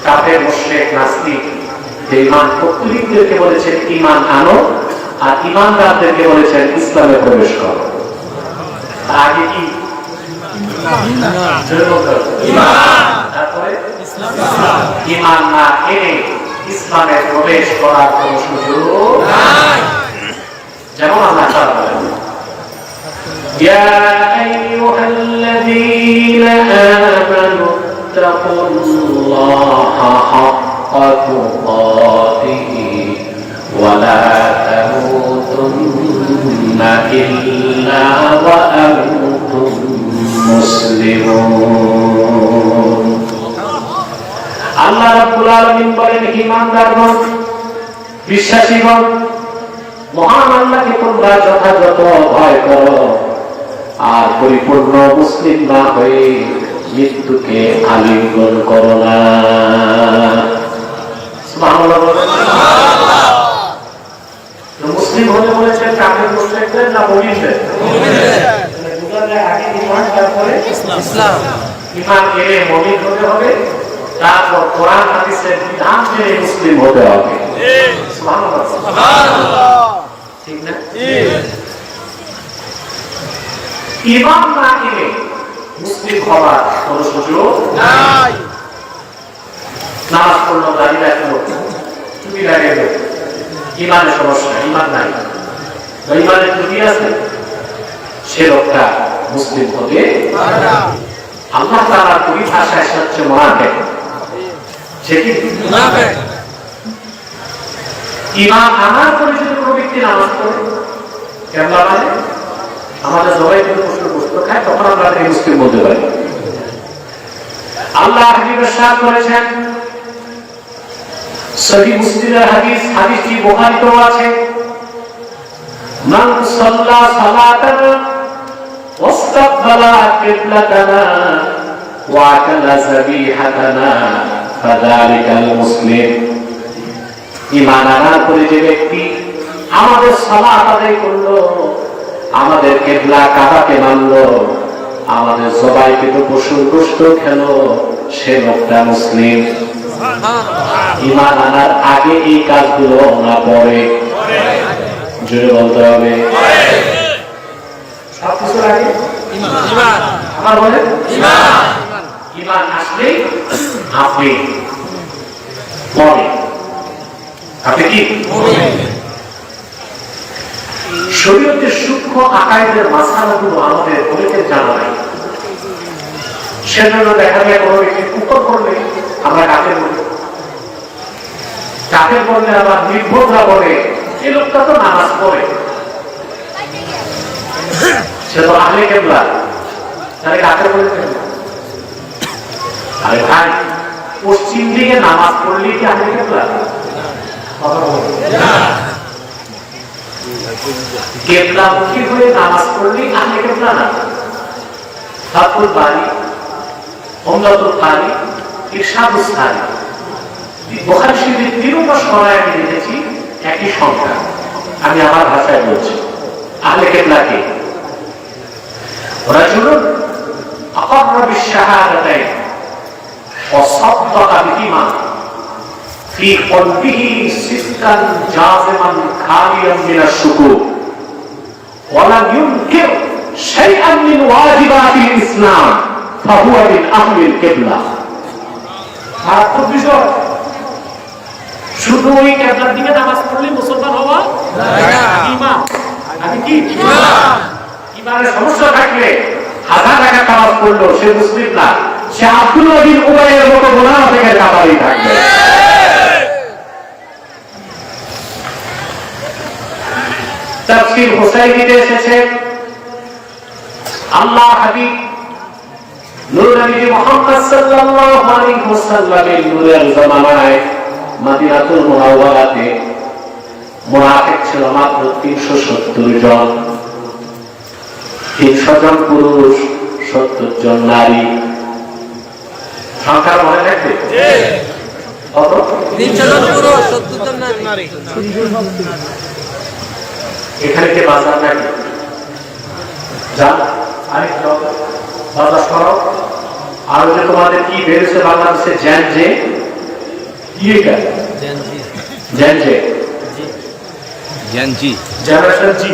কাফের মুশরিক নাস্তিক ঈমান পত্রিকদেরকে বলেছেন ঈমান আনো, আর ঈমানদারদেরকে বলেছেন ইসলামে প্রবেশ করো। আগে কি তারপরে ঈমান না এনে ইসলামে প্রবেশ করার কোন সুযোগ নাই। যেমন আল্লাহ তাআলা বলেন, ইয়া আইয়ুহাল্লাযীনা আমানু তাকুল্লাহা হাক্কা তুকাতিহি ওয়া লা তামুতুন্না ইল্লা ওয়া আনতুম মুসলিমুন। আল্লাহ রাব্বুল আলামিন বলেন, ঈমানদারগণ, বিশ্বাসীগণ, মহান আল্লাহকে তোমরা যথাযথ ভয় করো, আর পরিপূর্ণ মুসলিম না হয়ে মৃত্যুকে আলিঙ্গন করো না। সুবহানাল্লাহ বলেন। মুসলিম হতে বলেছেন কাফের মুশরিকদের না মুমিনদের? মুমিনদের। আগে ঈমান, তারপরে ইসলাম। ঈমান এলে মুমিন হতে হবে, তারপর কোরআন হাদিসের বিধান মেনে মুসলিম হতে হবে। সুবহানাল্লাহ সুবহানাল্লাহ, ঠিক না? ঈমান না এলে মুসলিম হওয়ার কোন সুযোগ নাই। নামাজ পড়লো, দাড়ি রাখলো, টুপি লাগাইলো, ঈমানের সমস্যা, ঈমান নাই, ঈমানের ত্রুটি আছে, সে লোকটা মুসলিম হবে না। আল্লাহ তাআলার পরিভাষায় হচ্ছে মুনাফিক। সে কি মুনাফিক? ঈমান আনার পরে যদি কোনো ব্যক্তি নামাজ পড়ে, কেমন মানে আমাদের সবাই যদি প্রশ্ন খায়, তখন আমরা তাকে মুসলিম বলতে পারি। আল্লাহ হাবিব ইরশাদ করেছেন, সহিহ মুসলিমের হাদিস, হাদিসটি বুখারীতেও আছে, মান সাল্লা সালাতানা ওয়াস্তাকবালা কিবলাতানা ওয়া আকালা যাবিহাতানা ফাযালিকাল মুসলিম। ঈমান আনার পরে যে ব্যক্তি আমাদের সালাত আদায় করলো, আমাদের কিবলা কাবাকে মানলো, আমাদের জবাইকৃত পশুর গোশত খেলো, সে লোকটা মুসলিম। ঈমান আনার আগে এই কাজগুলো না পরে? জোরে বলতে হবে। সবকিছুর আগে ঈমান। আমার বলে ঈমান। ঈমান আসলে আপনি পরে, আপনি কি শরীয়তের সূক্ষ্ম আকায়েদের মাসআলাগুলো আমাদের অনেকের জানা নাই। সেজন্য দেখা যায় কোনো ব্যক্তি কুফর করলে আমরা কাফের বলি, কাফের বললে আবার নির্ভররা বলে এই লোকটা তো নামাজ পড়ে, সে তো আহলে কিবলা, তাহলে কাফের বলে কেন? আরে ভাই, পশ্চিম দিকে নামাজ পড়লে কি আহলে কিবলা? কিবলামুখী হয়ে নামাজ পড়লে আহলে কিবলা না। ফাতহুল বারী, উমদাতুল কারী, ইরশাদুস সারী, বুখারী শরীফের 3 নম্বর সরায়ে আমি দেখেছি একই সংখ্যা। আমি আমার ভাষায় বলছি, আহলে কিবলা কে? রাজুলুন আকাররা বিশ-শাহাদাতাইন ওয়া সাদ্দাকা বিহিমা ফি কলবিহি সিদকান জাযিমান খালিয়ান মিনাশ শুকুর ওয়া লাম ইউনকির শাইআন মিন ওয়াজিবাতিল ইসলাম ফাহুয়া মিন আহলিল কিবলা। শুধু ওই কিবলার দিকে নামাজ পড়লে মুসলমান হওয়া না। ঈমান, আমি কি ঈমান? ঈমানের সমস্যা থাকলে হাজার টাকা নামাজ পড়লো, সে মুসলিম না, সে আব্দুল্লাহ বিন উবাইয়ের মতো মুনাফিকের কাতারেই থাকবে। তাফসীর হুসাইনিতে এসেছে, আল্লাহ হাবিব নূর নবী মুহাম্মদ সাল্লাল্লাহু আলাইহি ওয়াসাল্লামের নূরের জামানায় মদিনাতুল মুনাওয়ারাতে মুনাফিক ছিল মাত্র 370 জন। 300 জন পুরুষ, 70 জন নারী। সংখ্যা মনে রাখবে? কত? 300 জন পুরুষ, 70 জন নারী। এখানে কে বাজার নাকি? যান আরেক বাজার করো। আর যে তোমাদের কি বেড়েছে বাংলাদেশে জ্যান, যে ये क्या जैन जी जैन जी जनरेशन जी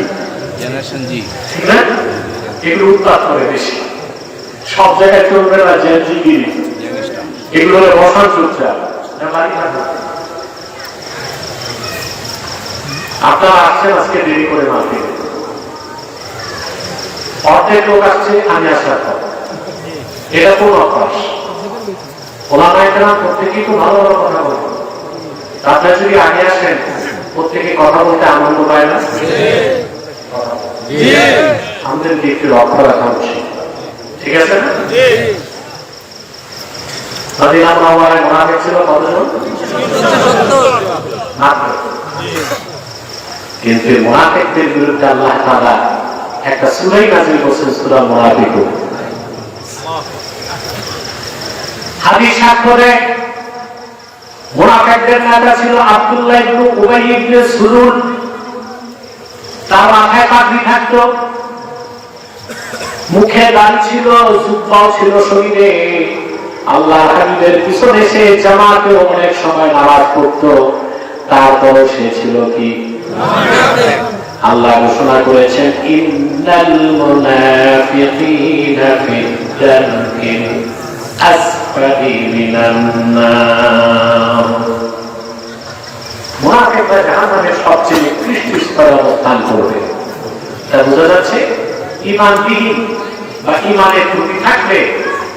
जनरेशन जी ঠিক না এগুলো উৎপাদ করে বেশি সব জায়গায় চলবে না জেন জি গিরি এগুলো হলো বসার চুপচাপ আপনারা আসছেন আজকে দেরি করে মাফি অর্ধেক লোক আসছে আমি আসার পর এটা কোন অভ্যাস ওলামায়ে কেরাম প্রত্যেকেই তো ভালো ভালো কথা বলবে আপনারা যদি আগে আসেন প্রত্যেকে কথা বলতে আনন্দ পায় না আমাদেরকে একটু লক্ষ্য রাখা উচিত ঠিক আছে না মদিনা মুনাওয়ারায় মুনাফিক ছিল কতজন কিন্তু মুনাফিকদের বিরুদ্ধে আল্লাহ তাআলা একটা সূরা নাযিল করেছেন সূরা মুনাফিকুন হাদিস সাক্ষরে মুনাফিকদের নেতা ছিল আব্দুল্লাহ ইবনে উবাই ইবনে সুলুল তার মাথায় পাগড়ি থাকতো মুখে দাড়ি ছিল জুব্বাও ছিল শরীরে আল্লাহর হাবিবের পিছনে সে জামাতে অনেক সময় নামাজ পড়তো তারপরও সে ছিল কি আল্লাহ ঘোষণা করেছেন ইন্নাল মুনাফিকিনা ফিদ-দারকিল আসফালি মিনান নার মুনাফিকরা জাহান্নামের সবচেয়ে নিকৃষ্ট স্তরে অবস্থান করবে তা বোঝা যাচ্ছে ঈমানবিহীন বা ঈমানের ত্রুটি থাকলে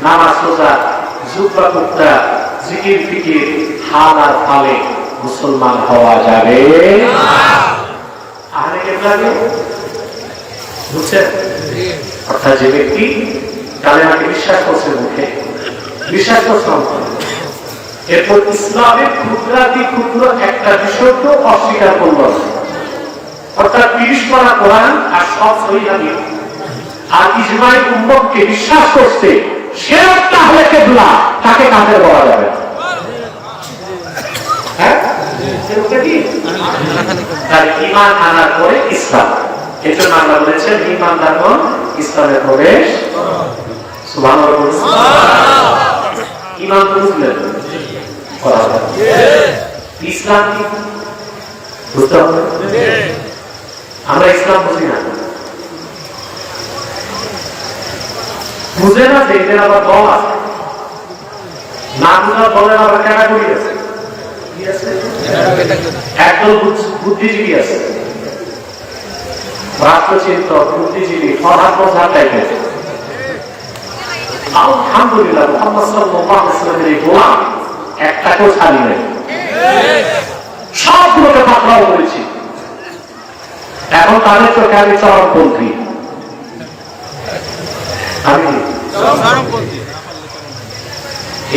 নামাজ রোজা জুব্বা কুর্তা জিকির ফিকির হাল আর ফালে মুসলমান হওয়া যাবে আহলে কিবলাকে বুঝছেন অর্থাৎ যে ব্যক্তি কালেমাকে বিশ্বাস করছে মুখে বিশ্বাস করছে এরপর ইসলামের ক্ষুদ্রাতি ক্ষুদ্র একটা বিষয়কে অস্বীকার করল অর্থাৎ 30 পারা কোরআন আর সব সহিহ হাদিস আর ইজমাই উম্মতকে বিশ্বাস করছে সে একটা আহলে কিবলা তাকে কাফের বলা যাবে হ্যাঁ সেটা কি তার ঈমান আনার পরে ইসলাম এজন্য আল্লাহ বলেছেন ঈমানদারগণ ইসলামে প্রবেশ সুবহানাল্লাহ ঈমান তো বুঝলেন ইসলাম কি বুঝতে হবে আমরা ইসলাম বুঝি না বুঝে না দেখবেন আবার দল আছে না বুঝার দলের আবার ক্যাটাগরি আছে একদল বুদ্ধিজীবী আছে রাষ্ট্রচিন্তক বুদ্ধিজীবী ফরহাদ মজহাব টাইপের আলহামদুলিল্লাহ মুহাম্মদ সাল্লাল্লাহু আলাইহি ওয়াসাল্লামের এই গোলাম একটাকেও ছাড়ি নাই সবগুলোকে পাকড়াও করেছি এখন তাদের চোখে আমি চরমপন্থী আমি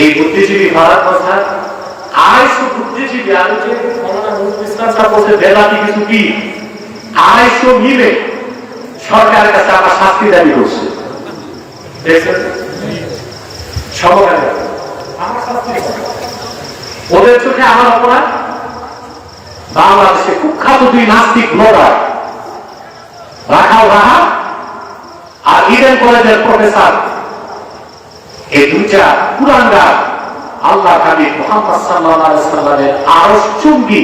এই বুদ্ধিজীবী ভারত কথা আড়াইশো বুদ্ধিজীবী আর যে ইসলাম সাহেব বলছে বেদাতি কিছু কি 250 মিলে সরকারের কাছে আমার শাস্তি দাবি করছে দেখছেন সবাই ওদের চোখে আমার অপরাধ বাংলাদেশে কুখ্যাত 2 নাস্তিক ব্লগার রাখাল রাহা আর ইডেন কলেজের প্রফেসর এই দুইটা কুরআনগার আল্লাহ হাবিব মুহাম্মদ সাল্লাল্লাহু আলাইহি ওয়াসাল্লামের আরশ চুম্বি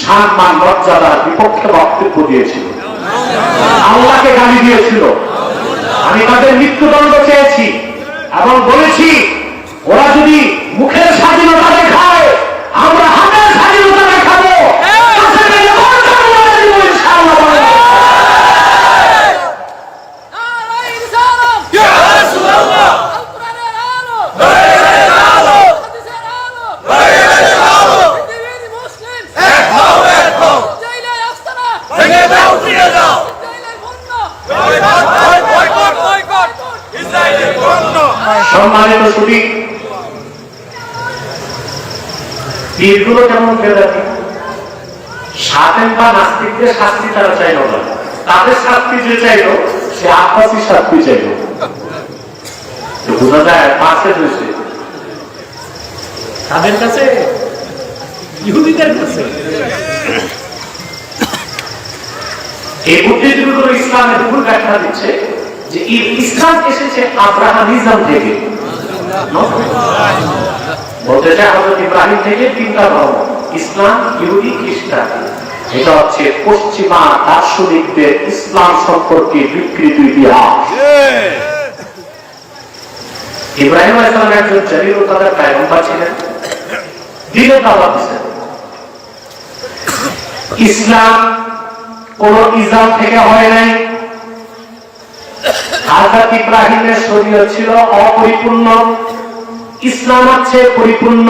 সম্মান মর্যাদার বিপক্ষে বক্তব্য দিয়েছিল আল্লাহকে গালি দিয়েছিল আমি তাদের মৃত্যুদণ্ড চেয়েছি এবং বলেছি ওরা যদি মুখের স্বাধীনতা দেখায় আমরা হাতের স্বাধীনতা দেখাবো সম্মানিত সুদী পীরগুলো কেমন বেদাতি স্বাধীন বা নাস্তিকদের শাস্তি তারা চাইল না তাদের শাস্তি যে চাইল সে আব্বাসী শাস্তি চাইল বোঝা যায় পাশে রয়েছে তাদের কাছে ইহুদিদের কাছে এই বুদ্ধিজীবীগুলো ইসলামের ভুল ব্যাখ্যা দিচ্ছে যে ইসলাম এসেছে আব্রাহামিজম থেকে বলতে চাই হযরত ইব্রাহিম থেকে তিনটা ধর্ম, ইসলাম, ইহুদি, খ্রিস্টান। এটা হচ্ছে পশ্চিমা দার্শনিকদের ইসলাম সম্পর্কে বিকৃত ইতিহাস। ইব্রাহিম আলাইহিস সালাম একজন জলিলুল কদর পয়গম্বর ছিলেন, দ্বীনের দাওয়াত দিয়েছেন। ইসলাম কোন ইসলাম থেকে হয় নাই। হযরত ইব্রাহিমের শরীয়ত ছিল অপরিপূর্ণ, ইসলাম হচ্ছে পরিপূর্ণ।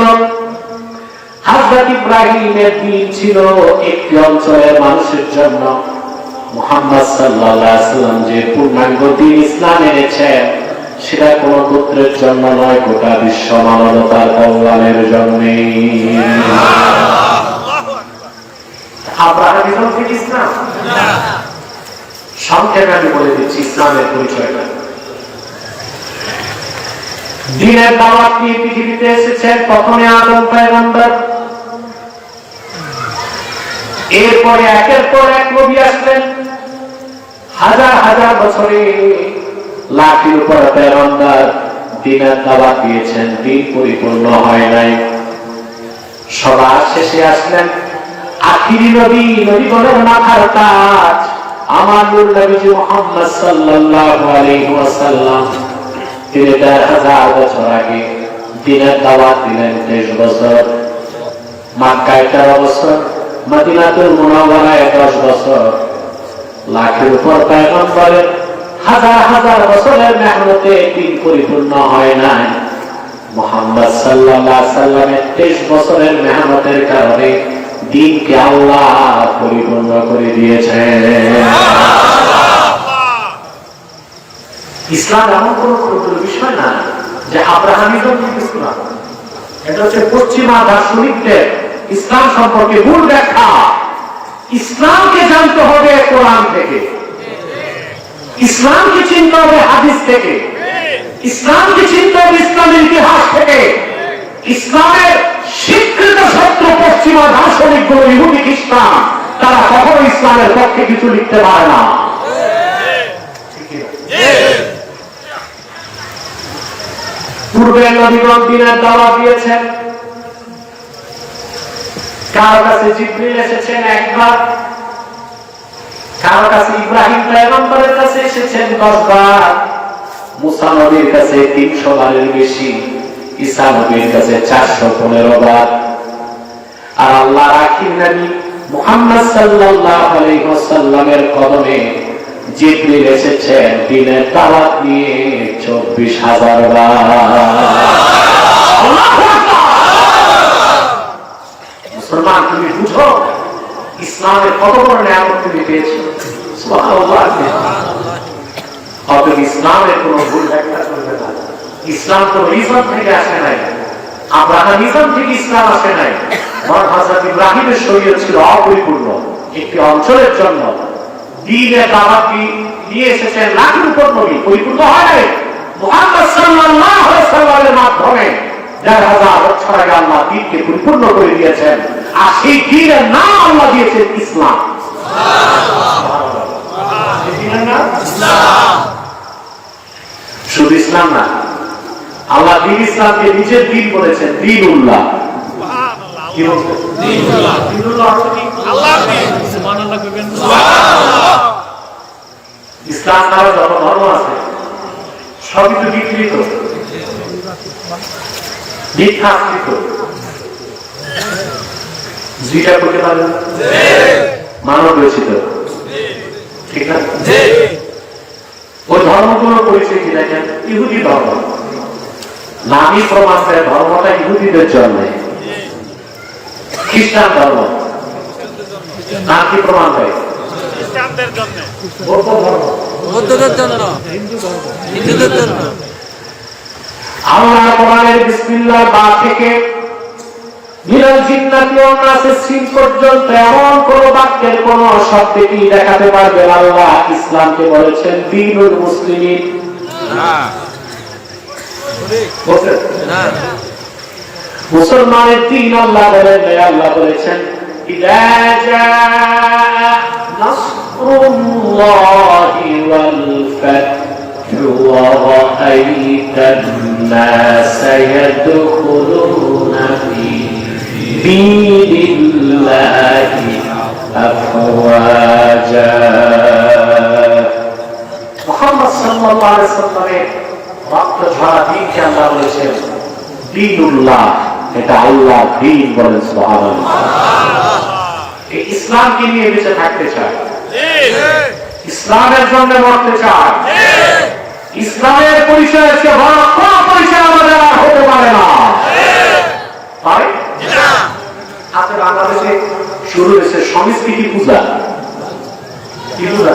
হযরত ইব্রাহিমের দ্বীন ছিল একটি অঞ্চলের মানুষের জন্য। মুহাম্মদ সাল্লাল্লাহু আলাইহি ওয়াসাল্লাম যে পূর্ণাঙ্গ দ্বীন ইসলাম এনেছেন, সেটা কোন গোত্রের জন্য নয়, গোটা বিশ্ব মানবতার কল্যাণের জন্য। আব্রাহামিজম থেকে ইসলাম না, সংক্ষেপে আমি বলে দিচ্ছি ইসলামের পরিচয়টা। দ্বীনের দাওয়াত নিয়ে পৃথিবীতে এসেছেন প্রথমে আদম পয়গম্বর, এরপরে একের পর এক নবী আসলেন। হাজার হাজার বছরে লাখের উপর পয়গম্বর দ্বীনের দাওয়াত দিয়েছেন, দ্বীন পরিপূর্ণ হয় নাই। সবার শেষে আসলেন আখিরি নবী, নবীগণের মাথার তাজ আমার নূর নবীজি মুহাম্মদ সাল্লাল্লাহু আলাইহি ওয়াসাল্লাম। তিনি ১০০০ বছর আগে দ্বীনের দাওয়াত দিলেন ২৩ বছর, মক্কায় ১৩ বছর, মদিনাতুল মুনাওয়ারায় ১০ বছর। লাখের উপর পয়গম্বরের হাজার হাজার বছরের মেহনতে দ্বীন পরিপূর্ণ হয় নাই। মুহাম্মদ সাল্লাল্লাহু আলাইহি ওয়াসাল্লামের ২৩ বছরের মেহনতের কারণে দ্বীনকে আল্লাহ পরিপূর্ণ করে দিয়েছেন। ইসলাম এমন কোন ক্ষুদ্র বিষয় না যে আব্রাহামিজম থেকে ইসলাম। এটা হচ্ছে পশ্চিমা দার্শনিকদের ইসলাম সম্পর্কে ভুল ব্যাখ্যা। ইসলামকে জানতে হবে কোরআন থেকে, ইসলামকে চিনতে হবে হাদিস থেকে, ইসলামকে চিনতে হবে ইসলামের ইতিহাস থেকে। ইসলামের স্বীকৃত শত্রু পশ্চিমা দার্শনিক গুলো ইহুদি খ্রিস্টান, তারা কখনো ইসলামের পক্ষে কিছু লিখতে পারে না। পূর্বে নবীগণ দ্বীনের দাওয়াত দিয়েছেন। কারো কাছে জিবরিল এসেছেন একবার, কারো কাছে ইব্রাহিম পয়গম্বরের কাছে এসেছেন 10 বার, মুসা নবীর কাছে 300 বারের বেশি, ঈসা নবীর কাছে 415 বার। আর আল্লাহর আখির নবী মুহাম্মদ সাল্লাল্লাহু আলাইহি ওয়াসাল্লামের কদমে জিবরিল এসেছেন দ্বীনের দাওয়াত নিয়ে 24,000 বার। আল্লাহু আকবার। মুসলমান, তুমি বুঝো ইসলামের কত বড় নিয়ামত তুমি পেয়েছো। সুবহানাল্লাহ। অতএব ইসলামের কোন ভুল ব্যাখ্যা করবে না। ইসলাম তো ইসলাম থেকে আসে নাই, আব্রাহামিজম থেকে ইসলাম আসে নাই। হযরত ইব্রাহিমের শরীয়ত ছিল অপরিপূর্ণ, একটি অঞ্চলের জন্য। দ্বীনের দাওয়াত দিয়ে এসেছেন লাখের উপর নবী, পরিপূর্ণ হয় নাই। মুহাম্মদ সাল্লাল্লাহু আলাইহি ওয়াসাল্লামের মাধ্যমে ১,০০০ বছর আগে আল্লাহ দ্বীনকে পরিপূর্ণ করে দিয়েছেন। আর সেই দ্বীনের নাম আল্লাহ দিয়েছেন ইসলাম। শুধু ইসলাম না, আল্লাহ দ্বীন ইসলামকে নিজের দ্বীন বলেছেন, দ্বীনুল্লাহ। কি বলছেন? দ্বীনুল্লাহ। দ্বীনুল্লাহ অর্থ কি? আল্লাহর দ্বীন। সুবহানাল্লাহ কইবেন। সুবহানাল্লাহ। ইসলাম নামে যত ধর্ম আছে সবই তো বিকৃত, মিথ্যাকৃত। যেটা করতে পারেন মানব রচিত, ঠিক না? ওই ধর্মগুলোর পরিচয় কি দেখেন? ইহুদি ধর্ম। নামই প্রমাণ দেয় ধর্মটা ইহুদিদের জন্য। খ্রিস্টান ধর্ম নাম কি প্রমাণ দেয়? খ্রিস্টানদের জন্য। বৌদ্ধ ধর্ম বৌদ্ধদের জন্য, হিন্দুদের জন্য। আল্লাহ কোরআনের বিসমিল্লাহ বা থেকে মিনাল জিন্নাতি ওয়ান নাসের সিন পর্যন্ত এমন কোন বাক্যের কোন শব্দে কি দেখাতে পারবে আল্লাহ ইসলামকে বলেছেন দ্বীনুল মুসলিমিন? না। বলেন না। মুসলমানের দ্বীন আল্লাহ বলেন, আল্লাহ বলেছেন ইযা জাআ নাসরুল্লাহি ওয়াল ফাতহু ওয়া রাআইতান নাসা ইয়াদখুলুনা দীনিল্লাহি আফওয়াজা। মুহাম্মদ সাল্লাল্লাহু আলাইহি ওয়াসাল্লামের রক্ত ঝরা দিনকে আল্লাহ বলেছেন দীনুল্লাহ, এটা আল্লাহ দ্বীন, বলেন সুবহানাল্লাহ। এই ইসলামকে নিয়ে বেঁচে থাকতে চায়, ইসলামের জন্য মরতে চায়, ইসলামের পরিচয় আছে বড় কোন পরিচয় আমাদের আর হতে পারে না। আজকে বাংলাদেশে শুরু হয়েছে সংস্কৃতি পূজা। কি পূজা?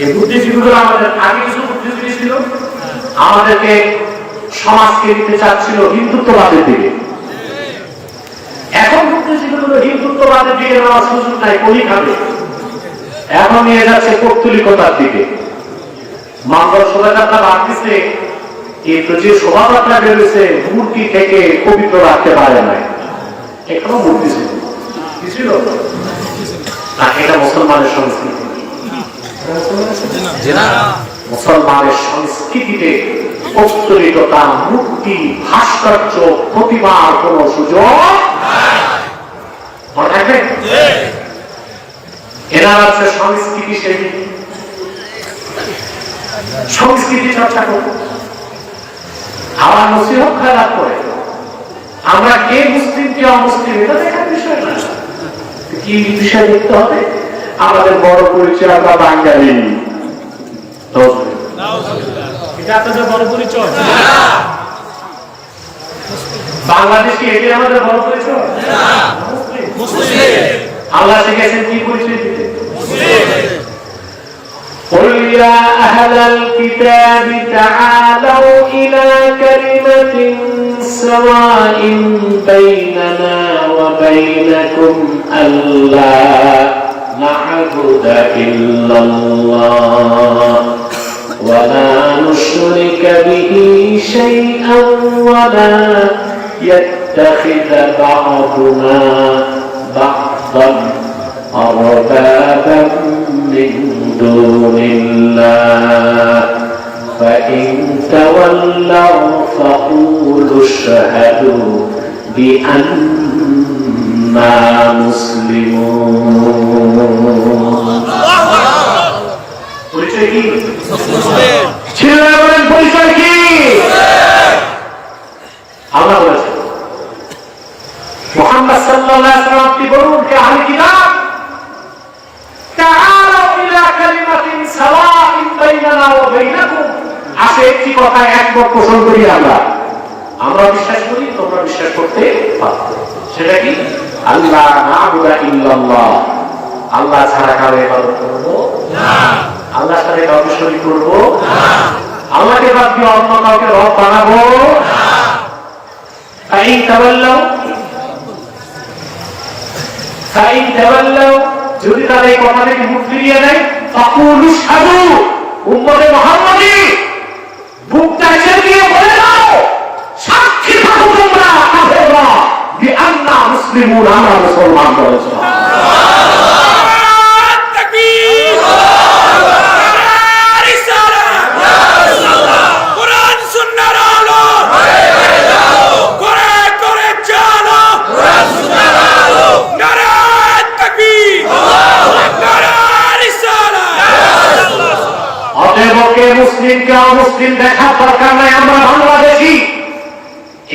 এই বুদ্ধিজীবীগুলো আমাদের আগে কিছু বুদ্ধিজীবী ছিল, আমাদেরকে সমাজকে দিতে চাচ্ছিল হিন্দুত্ববাদের দিকে। এখন বুদ্ধিজীবীগুলো হিন্দুত্ববাদের দিকে নেওয়ার সুযোগ নাই, কলি খাবে। এখন নিয়ে যাচ্ছে পৌত্তলিকতার দিকে। মঙ্গল শোভাযাত্রা বাড়তেছে, কিন্তু যে শোভাযাত্রা বেরোছে মূর্তি থেকে পবিত্র রাখতে পারে না। এখনো মূর্তি ছিল, কি ছিল না? এটা মুসলমানের সংস্কৃতি। মুসলমানের সংস্কৃতিতে পৌত্তলিকতা, মূর্তি, ভাস্কর্য, প্রতিমার কোন সুযোগ মনে থাকবে। এরা আছে সংস্কৃতি সেবী, সংস্কৃতি চর্চা করব, আমার নসিহত খারাপ করে। আমরা কে মুসলিম কে অমুসলিম এটা দেখার বিষয় না। কি বিষয় দেখতে হবে? আমাদের বড় পরিচয় আমরা বাঙালি, এটা আপনাদের বড় পরিচয়। বাংলাদেশি এটি আমাদের বড় পরিচয়। আল্লাহ শিখেছেন কি পরিচয় দিতে? قل يا أهل الكتاب تعالوا إلى كلمة سواء بيننا وبينكم ألا نعبد إلا الله ولا نشرك به شيئا ولا يتخذ بعضنا بعضا أربابا من دون الله فإن تولوا فقولوا اشهدوا بأننا مسلمون। পরিচয় কি? ছেলেরা বলেন পরিচয় কি? আল্লাহ বলেছেন মুহাম্মদ সাল্লাল্লাহু আলাইহি ওয়াসাল্লাম কি বলুন কে আহলে কিতাব তাআলাউ ইলা কালিমাতিন সাওয়াইন বাইনানা ওয়া বাইনাকুম, আসে একটি কথায় একমত পোষণ করি। আমরা বিশ্বাস করি, তোমরা বিশ্বাস করতে পারো। সেটা কি? আল্লাহ না'বুদা ইল্লাল্লাহ, আল্লাহ ছাড়া কারো ইবাদত করব না, আল্লাহর সাথে কাউকে শরীক করব না, আল্লাহকে বাদ দিয়ে অন্য কাউকে রব বানাবো না। ফাইন তাওয়াল্লাউ, যদি তারা এই কথা থেকে মুখ ফিরিয়ে নেয়, ফাকুলু আশহাদু, উম্মতে মুহাম্মাদি বুকটা ছেড়ে দিয়ে বলে দাও, সাক্ষী থাকো তোমরা কাফেররা, বিআন্না মুসলিমুন, আমরা মুসলমান। বলে মুসলিমকে অমুসলিম দেখার দরকার নাই। আমরা বাংলাদেশি,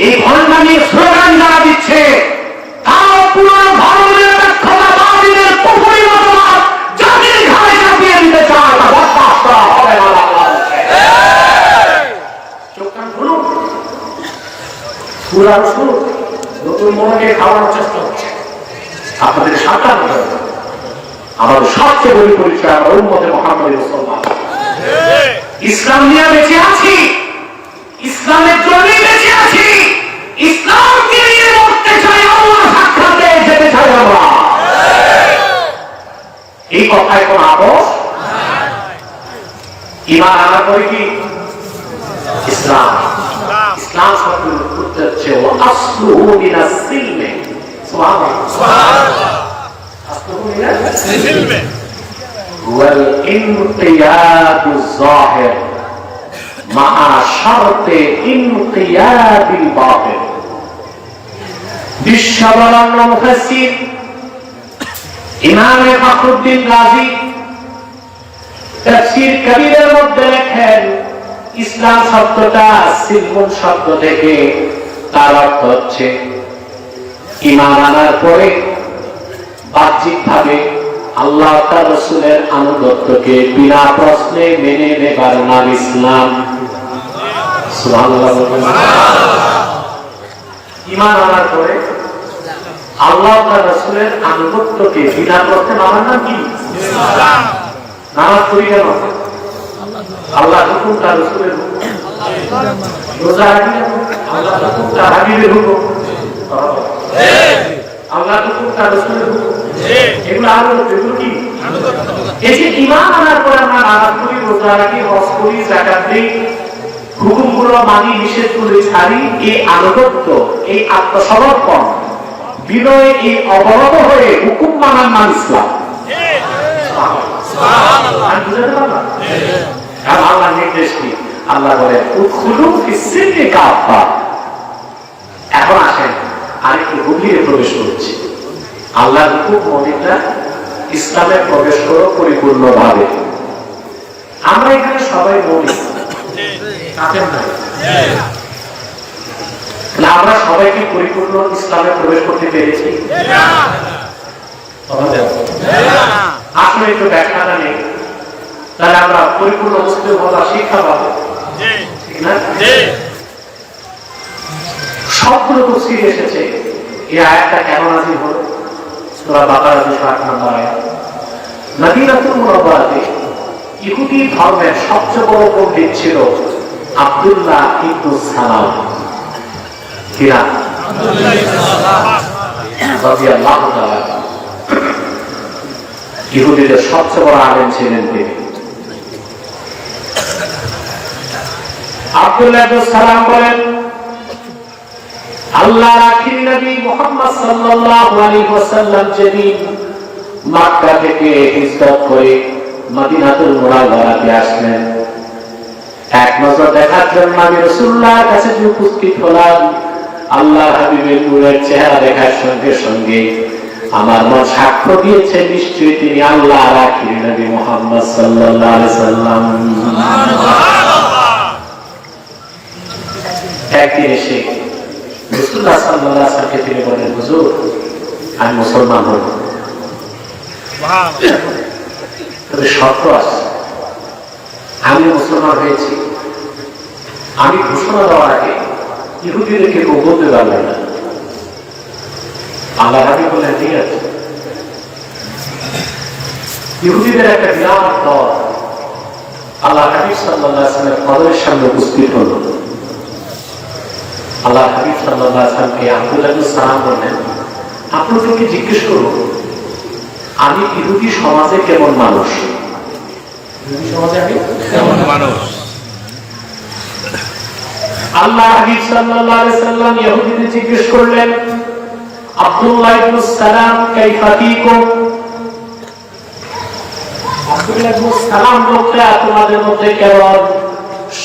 এই ভণ্ডামির স্লোগান যারা দিচ্ছে তাও পুরনো ধর্মনিরপেক্ষতাবাদীদের পুকুরি মতবাদ জাতির ঘাড়ে চাপিয়ে দিতে চায়, তা বরদাস্ত হবে না। চোখ কান খুলুন, পুরানো শুরু নতুন মনকে খাওয়ানোর চেষ্টা হচ্ছে। আপনাদের সাবধান হতে হবে। আমাদের সবচেয়ে বড় পরিচয় আমরা উম্মতে মুহাম্মদী মুসলমান। ইসলাম নিয়ে বেঁচে আছি, ইসলামের জন্য বেঁচে আছি, ইসলামকে নিয়ে মরতে চাই, আল্লাহ সাক্ষাতে যেতে চাই আমরা। এই কথায় কোন আপোষ? ঈমান আনার পরে কি ইসলাম? ইসলাম শব্দের উত্তর হচ্ছে আসলুহু মিনাস সিলমি। সুবহানাল্লাহ। আসলুহু মিনাস সিলমি والانقياد الظاهر مع شرط انقياد الباطن। বিশ্ববরণ্য মুফাসসির ইমাম ফখরুদ্দীন রাজি তাফসীর কবিরের মধ্যে লেখেন, ইসলাম শব্দটা সিলমুন শব্দ থেকে, তার অর্থ হচ্ছে ঈমান আনার পরে বাহ্যিকভাবে আল্লাহ তার রাসূলের আনুগত্যকে বিনা প্রশ্নে মেনে নেবার নাম ইসলাম। সুবহানাল্লাহ। ঈমান আনার পরে আল্লাহ তার রাসূলের আনুগত্যকে বিনা প্রশ্নে মানার নাম কি? ইসলাম। নামাজ পড়ি কেন? আল্লাহ হুকুম তার রাসূলের হুকুম। রোজা রাখি কেন? আল্লাহ হুকুম তার হাবিবের হুকুম। আল্লাহ হুকুম তার রাসূলের হুকুম। এগুলো আনুগত্য, এগুলো কি? এই যে ঈমান আনার পরে আমরা নামাজ পড়ি, রোজা রাখি, হজ করি, যাকাত দিই, হুকুমগুলো মানি, নিষেধগুলো ছাড়ি, এই আনুগত্য, এই আত্মসমর্পণ, বিনয়, এই অবরত হয়ে হুকুম মানার নাম ইসলাম। আল্লাহ নির্দেশ কি? আল্লাহ বলে উদখুলু ফিস-সিলমি কাফা। এখন আসেন আরেকটু গভীরে প্রবেশ করছি। আল্লাহর হুকুম মমিনরা ইসলামে প্রবেশ করো পরিপূর্ণভাবে। আমরা এখানে সবাই মমিন, আমরা সবাই কি পরিপূর্ণ ইসলামে প্রবেশ করতে পেরেছি? আসলে একটু ব্যাখ্যাটা নেই, তাহলে আমরা পরিপূর্ণ মুসলিম হওয়ার শিক্ষা পাবো, ঠিক না? সবগুলো তাফসীরে এসেছে এই আয়াতটা কেন নাযিল হলো। সূরা বাকারা 208 নম্বর আয়াত। মদিনাতুল মুনাওয়ারাতে ইহুদি ধর্মের সবচেয়ে বড় পণ্ডিত ছিল আব্দুল্লাহ ইবনে সালাম। কিরা? আব্দুল্লাহ ইবনে সালাম রাদিয়াল্লাহু তাআলা। ইহুদিদের সবচেয়ে বড় আলেম ছিলেন তিনি। আব্দুল্লাহ ইবনে সালাম বলেন, আল্লাহর আখির নবী মুহাম্মদ সাল্লাল্লাহু আলাইহি ওয়াসাল্লাম যেদিন মক্কা থেকে হিজরত করে মদিনাতুল মুনাওয়ারাতে আসলেন, এক নজর দেখার জন্য আমি রাসূলুল্লাহর কাছে উপস্থিত হলাম। আল্লাহর হাবিবের নূরের চেহারা দেখার সঙ্গে সঙ্গে আমার মন সাক্ষ্য দিয়েছে নিশ্চয়ই তিনি আল্লাহর আখির নবী মুহাম্মদ সাল্লাল্লাহু আলাইহি ওয়াসাল্লাম। একদিন এসে রাসূলুল্লাহ সাল্লাল্লাহু আলাইহি ওয়াসাল্লামকে তিনি বলেন, হুজুর আমি মুসলমান হব, তবে শর্ত আছে। আমি মুসলমান হয়েছি, আমি ঘোষণা দেওয়ার আগে ইহুদিদেরকে কেউ বলতে পারবে না। আল্লাহ হাবিব বললেন, ঠিক আছে। ইহুদিদের একটা বিরাট দল আল্লাহ হাবিব সাল্লাল্লাহু আলাইহি ওয়াসাল্লামের কবরের সামনে উপস্থিত হলো। আল্লাহ হাবিব সাল্লাল্লাহু আলাইহি ওয়াসাল্লামকে আব্দুল্লাহ ইবনে সালাম বললেন, আপনাদেরকে জিজ্ঞেস করব, আমি ইহুদি সমাজে কেমন মানুষ? সমাজে আমি কেমন মানুষ? আল্লাহ হাবিব সাল্লাল্লাহু আলাইহি ওয়াসাল্লাম ইহুদিদের জিজ্ঞেস করলেন, আব্দুল্লাহ ইবনে সালাম কাইফা ফিকুম? আব্দুল্লাহ ইবনে সালাম লোকটা তোমাদের মধ্যে কেমন?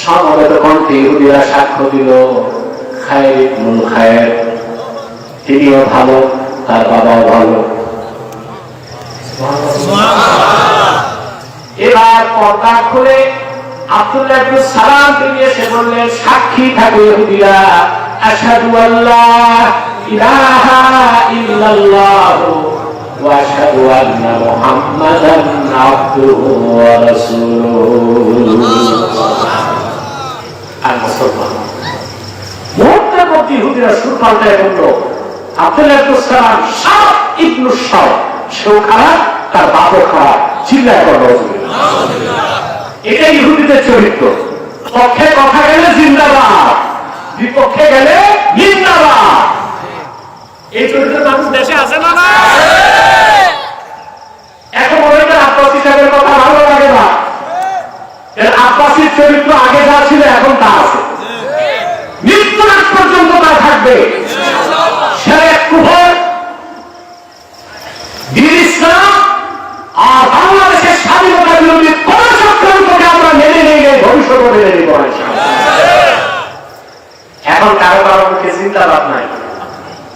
সমবেত কণ্ঠে ইহুদিরা সাক্ষ্য দিল, খায়র ইবনুল খায়র, তিনিও ভালো, তার বাবাও ভালো। এবার পর্দা খুলে আব্দুল্লাহ ইবনে সালাম তিনি এসে বললেন, সাক্ষী থাকে ইহুদিরা, আশহাদু আল্লা ইলাহা ইল্লাল্লাহ ওয়া আশহাদু আন্না মুহাম্মাদান আবদুহু ওয়া রাসূলুহু। আর মুসলমান মুহূর্তের মধ্যে ইহুদিরা সুর পাল্টায় বলল, আব্দুল্লাহ ইবনে সালাম শাহ ইবনু শাহ, সেও খারাপ, তার বাপও খারাপ। চিল্লায় বলো এটা ইহুদিদের চরিত্র। পক্ষে কথা গেলে জিন্দাবাদ, বিপক্ষে গেলে জিন্দাবাদ। এই চরিত্রের মানুষ দেশে আছে না? না। এখন ওদের আব্বাসী সাহেবের কথা ভালো লাগে না। এর আব্বাসীর চরিত্র আগে যা ছিল এখন তা আছে, মৃত্যুর আগ পর্যন্ত তা থাকবে। সে এক কুফর, দ্বীন ইসলাম আর বাংলাদেশের স্বাধীনতা বিরোধী কোন চক্রান্তকে আমরা মেনে নেই, ভবিষ্যতে মেনে নেব। এখন কারো কারো মুখে জিন্দাবাদ নাই,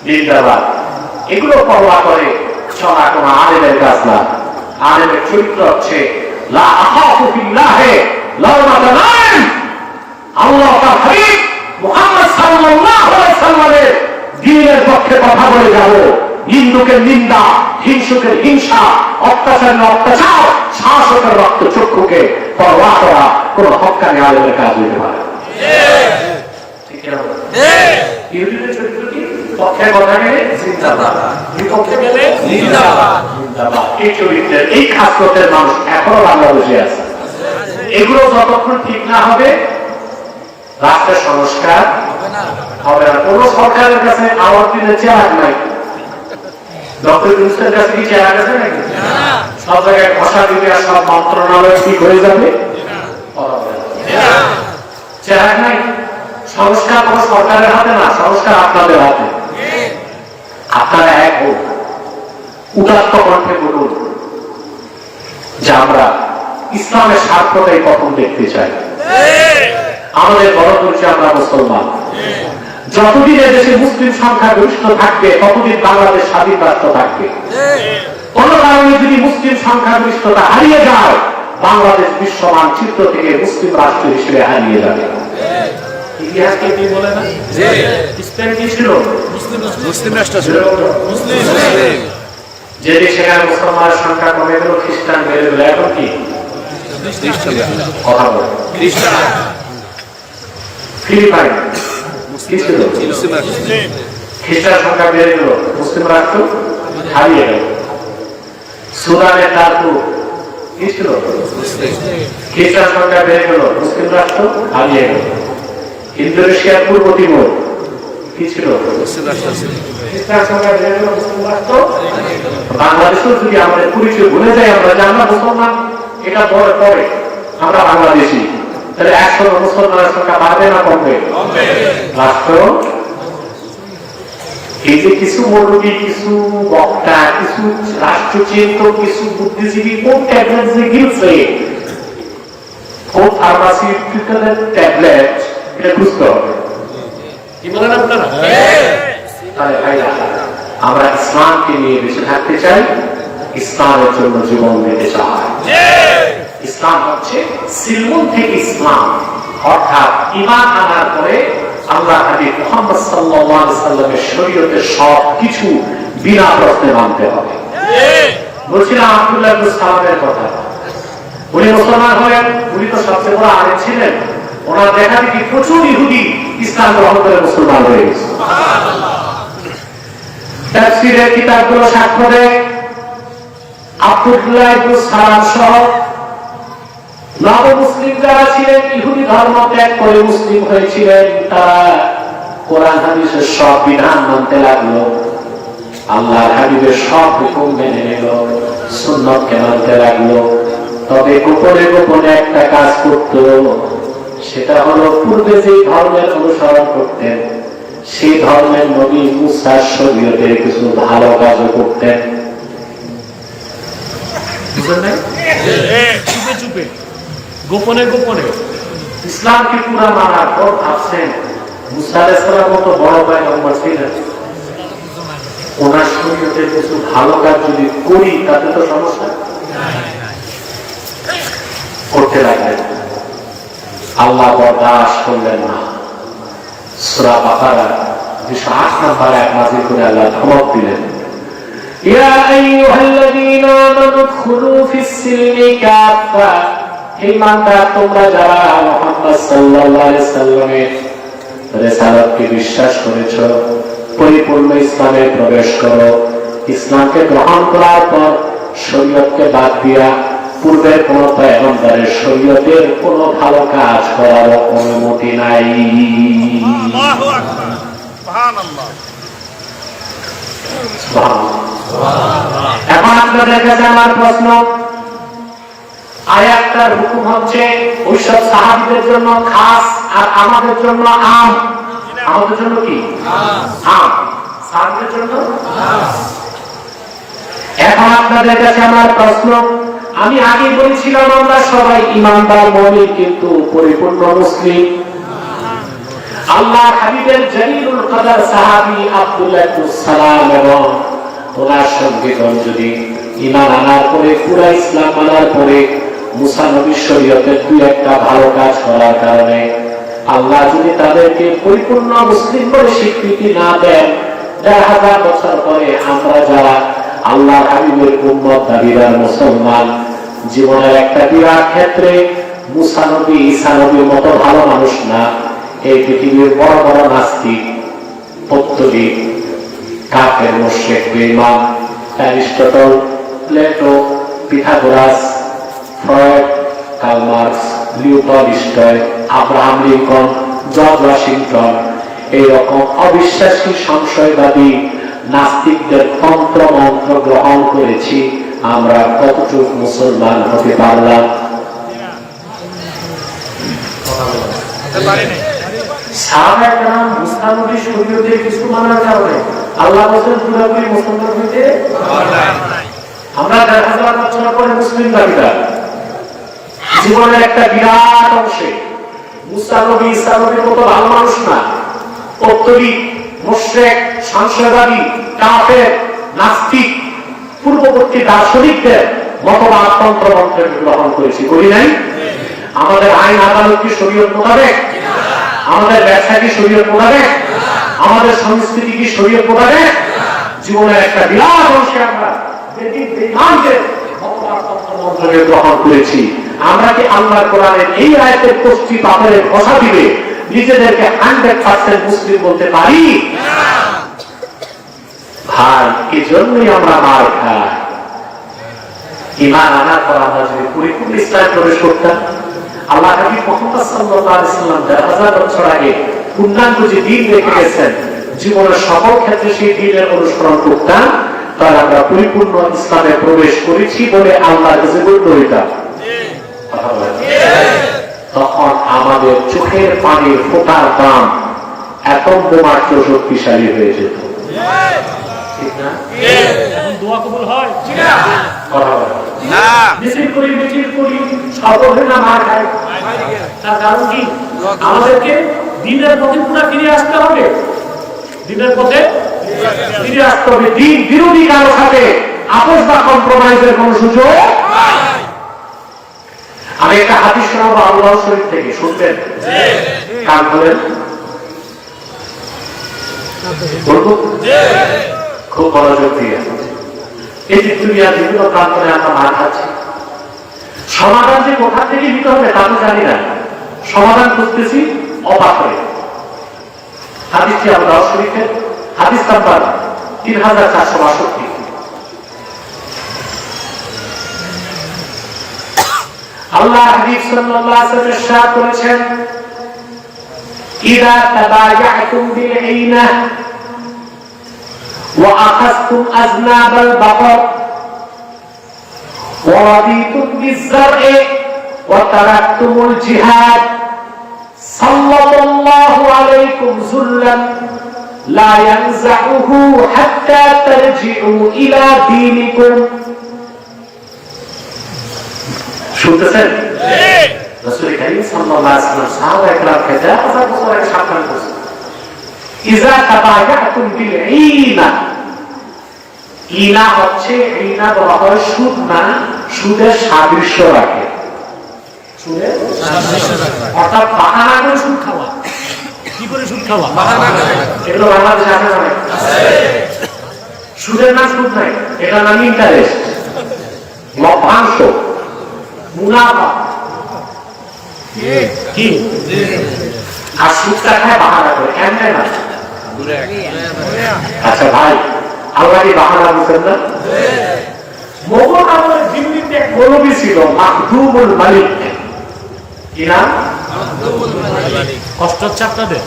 জিন্দাবাদ, এগুলো পরোয়া করে চলা কোনো আলেমের কাজ না। আলেমের চরিত্র হচ্ছে লা আখাফু ফিল্লাহি লাওমাতা লাইম। আল্লাহ তাআলা হাবিব মুহাম্মদ সাল্লাল্লাহু আলাইহি ওয়াসাল্লামের দ্বীনের পক্ষে কথা বলে যাব। হিন্দুকের নিন্দা, হিংসুকের হিংসা, অত্যাচারের অত্যাচার, শাসকের রক্ত চক্ষুকে পরোয়া করা কোন হক্কানি আলেমের কাজ হতে পারে। ঠিক না? ইহুদিদের চরিত্র কি? পক্ষে কথা গেলে জিন্দাবাদ, বিপক্ষে গেলে জিন্দাবাদ। এই চরিত্রের এই খাসলতের মানুষ এখনো বাংলাদেশে আছে। এগুলো যতক্ষণ ঠিক না হবে রাষ্ট্রের সংস্কার হবে না। কোন সরকারের কাছে আমার দিনে চেয়ার নাই। ডক্টর ইউনূসের কাছে কি চেয়ার আছে নাকি? সব জায়গায় ঘষা দিবে আর সব মন্ত্রণালয় ঠিক হয়ে যাবে? চেয়ার নাই। সংস্কার কোন সরকারের হাতে না, সংস্কার আপনাদের হাতে। আপনারা এক হোক, উদাত্ত কণ্ঠে বলুন যে আমরা ইসলামের স্বার্থটাই প্রথম দেখতে চাই। আমাদের বড় পরিচয় আমরা মুসলমান। যতদিন এদেশে মুসলিম সংখ্যা গরিষ্ঠ থাকবে ততদিন বাংলাদেশ স্বাধীন রাষ্ট্র থাকবে। কোন কারণে যদি মুসলিম সংখ্যা গরিষ্ঠতা হারিয়ে যায় বাংলাদেশ বিশ্ব মানচিত্র থেকে মুসলিম রাষ্ট্র হিসেবে হারিয়ে যাবে। ইতিহাসকে কি বলে না? স্পেন কি ছিল? মুসলিম রাষ্ট্র ছিল। যে দেশে মুসলমানের সংখ্যা কমে গেল, খ্রিস্টান বেড়ে গেল। এখন কি কথা বলে? ফিলিপাইন কি ছিল? খ্রিস্টান সংখ্যা বেড়ে গেল, মুসলিম রাষ্ট্র হারিয়ে গেল। সুদানের দারপুর কি ছিল? খ্রিস্টান সংখ্যা বেড়ে গেল, মুসলিম রাষ্ট্র হারিয়ে গেল। ইন্দোনেশিয়ার পূর্ব তিমুর কি ছিল? খ্রিস্টান সংখ্যা বেড়ে গেল, মুসলিম রাষ্ট্র। বাংলাদেশেও যদি আমাদের পরিচয় ভুলে যাই আমরা যে আমরা মুসলমান, এটা পরে পরে আমরা বাংলাদেশি, তাহলে 100 মুসলমানের সংখ্যা বাড়বে না কমবে? রাষ্ট্র এই যে কিছু মৌলবী, কিছু বক্তা, কিছু রাষ্ট্রচিন্তক, কিছু বুদ্ধিজীবী কোন ট্যাবলেট যে গিলছে, কোন ফার্মাসিউটিক্যালের ট্যাবলেট, এটা খুঁজতে হবে। কি বলেন আপনারা? তাহলে ভাইরা আমরা ইসলামকে নিয়ে বেঁচে থাকতে চাই, ইসলামের জন্য জীবন দিতে চাই। ইসলাম হচ্ছে সিলমুন থেকে ইসলাম, অর্থাৎ ঈমান আনার পরে আল্লাহ হাবিব মুহাম্মদ সাল্লাল্লাহু আলাইহি সাল্লামের শরীয়তের সবকিছু বিনা প্রশ্নে মানতে হবে। বলছিলাম আব্দুল্লাহ ইবনে সালামের কথা। উনি মুসলমান হলেন, উনি তো সবচেয়ে বড় আলেম ছিলেন। ওনার দেখা দেখি প্রচুর ইহুদি ইসলাম গ্রহণ করে মুসলমান হয়ে গেছে। তাফসীরের কিতাবগুলো সাক্ষ্য দেয় আব্দুল্লাহ ইবনে সালাম সহ নব মুসলিম যারা ছিলেন, ইহুদি ধর্ম ত্যাগ করে মুসলিম হয়েছিলেন, তারা কোরআন হাদিসের সব বিধান মানতে লাগলো, আল্লাহর হাবিবের সব হুকুম মেনে নিল, সুন্নতকে মানতে লাগলো। তবে গোপনে গোপনে একটা কাজ করত, সেটা হলো পূর্বে যে ধর্মের অনুসরণ করতেন সেই ধর্মের নবী মুসার শরীয়তের কিছু ভালো কাজও করতেন। চুপে চুপে, গোপনে গোপনে ইসলামকে পুরা মানার পর ভাবছেন মুসা আলাইহিস সালাম মতো বড় পয়গম্বর ছিলেন, ওনার শরীয়তের কিছু ভালো কাজ যদি করি তাতে তো সমস্যা করতে লাগলেন। আল্লাহ বরদাস্ত করলেন না। সূরা বাকারা 208 নম্বর আয়াত নাযিল করে আল্লাহ ধমক দিলেন, ইয়া আইয়ুহাল্লাযীনা আমানু দুখুলু ফিস-সিলমি কাফা, হে ঈমানদার তোমরা যারা মুহাম্মদ সাল্লাল্লাহু আলাইহি সাল্লামের রিসালাতকে বিশ্বাস করেছো, পরিপূর্ণ ইসলামে প্রবেশ করো। ইসলামকে গ্রহণ করার পর শরীয়তকে বাদ দিয়া পূর্বের কোন পয়গম্বরের শরীয়তের কোন ভালো কাজ করার অনুমতি নাই। আল্লাহু আকবার, সুবহানাল্লাহ, সুবহানাল্লাহ। এখন আপনাদের কাছে আমার প্রশ্ন, আয়াতটার হুকুম হচ্ছে ওইসব সাহাবীদের জন্য খাস আর আমাদের জন্য আম। আমাদের জন্য কি আম, সাহাবীদের জন্য খাস। এখন আপনাদের কাছে আমার প্রশ্ন, আমি আগে বলেছিলাম আমরা সবাই ইমানদার মুমিন কিন্তু পরিপূর্ণ মুসলিম। আল্লাহ হাবিবের জলিলুল কদর সাহাবী আব্দুল্লাহ ইবনে সালাম এবং ওনার সঙ্গীগণ যদি ঈমান আনার পরে পুরা ইসলাম মানার পরে মুসা নবীর শরীয়তের দুই একটা ভালো কাজ করার কারণে আল্লাহ যদি তাদেরকে পরিপূর্ণ মুসলিম বলে স্বীকৃতি না দেন, 1000 বছর পরে আমরা যারা আল্লাহ হাবিবের উম্মত দাবিদার মুসলমান, জীবনের একটা বিরাট ক্ষেত্রে মুসা নবী ঈসা নবীর মতো ভালো মানুষ না, এই পৃথিবীর বড় বড় নাস্তিক, পত্তলিক, কাফের, মুশরিক, বেঈমান, Aristotle, Plato, Pythagoras, Freud, Karl Marx, Leo Tolstoy, Abraham Lincoln, George Washington, এইরকম অবিশ্বাসী সংশয়বাদী নাস্তিকদের তন্ত্র মন্ত্র গ্রহণ করেছি, আমরা কতটুকু মুসলমান হতে পারলাম? সাহাবায়ে কেরাম মুসা নবীর শরীয়তের কিছু মানার কারণে আল্লাহ বলেন পুরোপুরি মুসলমান হইতে পারলাম। আমরা 1000 বছর পরে মুসলিম দাবিদার, জীবনের একটা বিরাট অংশে মুসা নবী ঈসা নবীর মতো ভালো মানুষ না, পত্তলিক, মুশরিক, সংশয়বাদী, কাফের, নাস্তিক, পূর্ববর্তী দার্শনিকদের মতবাদ তন্ত্র মন্ত্র গ্রহণ করেছি, করি নাই? আমাদের আইন আদালত কি শরীয়ত মোতাবেক? আমাদের ব্যবসা কি শরীয়ত মোতাবেক? আমাদের সংস্কৃতি কি শরীয়ত মোতাবেক? জীবনের একটা বিরাট অংশে আমরা গ্রহণ করেছি। আমরা কি আল্লাহর কোরআনের এই আয়াতের কষ্টি পাথরের ঘষা দিবে নিজেদেরকে 100% মুসলিম বলতে পারি? ভাই, এই জন্যই আমরা মার খাই। ঈমান আনার পর আমরা যদি পরিপূর্ণ ইসলামে প্রবেশ করতাম, আল্লাহ নবী মুহাম্মদ সাল্লাল্লাহু আলাইহি ওয়াসাল্লাম 1000 বছর আগে পূর্ণাঙ্গ যে দ্বীন রেখে গেছেন, জীবনের সকল ক্ষেত্রে সেই দ্বীনের অনুসরণ করতাম, তাহলে আমরা পরিপূর্ণ ইসলামে প্রবেশ করেছি বলে আল্লাহর কাছে গণ্য হইতাম। তখন আমাদের চোখের পানির ফোঁটার দাম এতম মাত্র শক্তিশালী হয়ে যেত, ঠিক না? এখন দোয়া কবুল হয় না? মিছিল করি, মিছিল করি, সর্বদা না মার খাই। তার কারণ কি? আমাদেরকে দ্বীনের পথে পুরো ফিরে আসতে হবে, দ্বীনের পথে ফিরে আসতে হবে। দ্বীন বিরোধী কারোর সাথে আপোষ বা কম্প্রোমাইজের কোন সুযোগ নাই। আমি একটা হাদিস শোনাবো আল্লাহ শরীফ থেকে, শুনবেন? কান খোলেন, বলবো? খুব মনোযোগ দিয়ে। এই যে দুনিয়ার বিভিন্ন প্রান্তরে আমরা মার খাচ্ছি, সমাধান যে কোথা থেকে নিতে হবে তা তো জানি না, সমাধান খুঁজতেছি অবাক হয়ে। হাদিসটি আল্লাহ শরীফের হাদিস নাম্বার 3462। আল্লাহ হাবিব সাল্লাল্লাহু আলাইহি ওয়াসাল্লাম ইরশাদ করেছেন, ইযা তাবায়াতুম বিল আইনা ওয়া আখাযতুম আযনাবাল বাকর ওয়া রাদিতুম বিয-যার'i ওয়া তারাকতুমুল জিহাদ সাল্লাল্লাহু আলাইকুম যুল্লান লা ইয়ানজাউহু হাত্তা তারজিউ ইলা দীনিকুম। শুনতেছেন? রাসূল কারীম সাল্লাল্লাহু আলাইহি ওয়াসাল্লাম সাহাবায়ে কেরামকে 1000 বছর আগে সাবধান করেছেন, ইযা তাবায়াতুম বিল ঈনা। ঈনা হচ্ছে, ঈনা বলা হয় সুদ না, সুদের সাদৃশ্য রাখে, সুদের সাদৃশ্য রাখে, অর্থাৎ বাহানা করে সুদ খাওয়া। কি করে সুদ খাওয়া? বাহানা করে। এগুলো বাংলাদেশে আছে না? আছে। সুদের নাম সুদ নাই, এটা নাম ইন্টারেস্ট, লভ্যাংশ, মুনাফা। কি? আর সুদটা খায় বাহানা করে, এমনি না। আচ্ছা ভাই, আল্লাহ কি বাহানা বুঝেন না? মোগল আমলের দিল্লিতে এক মৌলবী ছিল মাখদুমুল মালিক। কি নাম? কষ্ট হচ্ছে আপনাদের?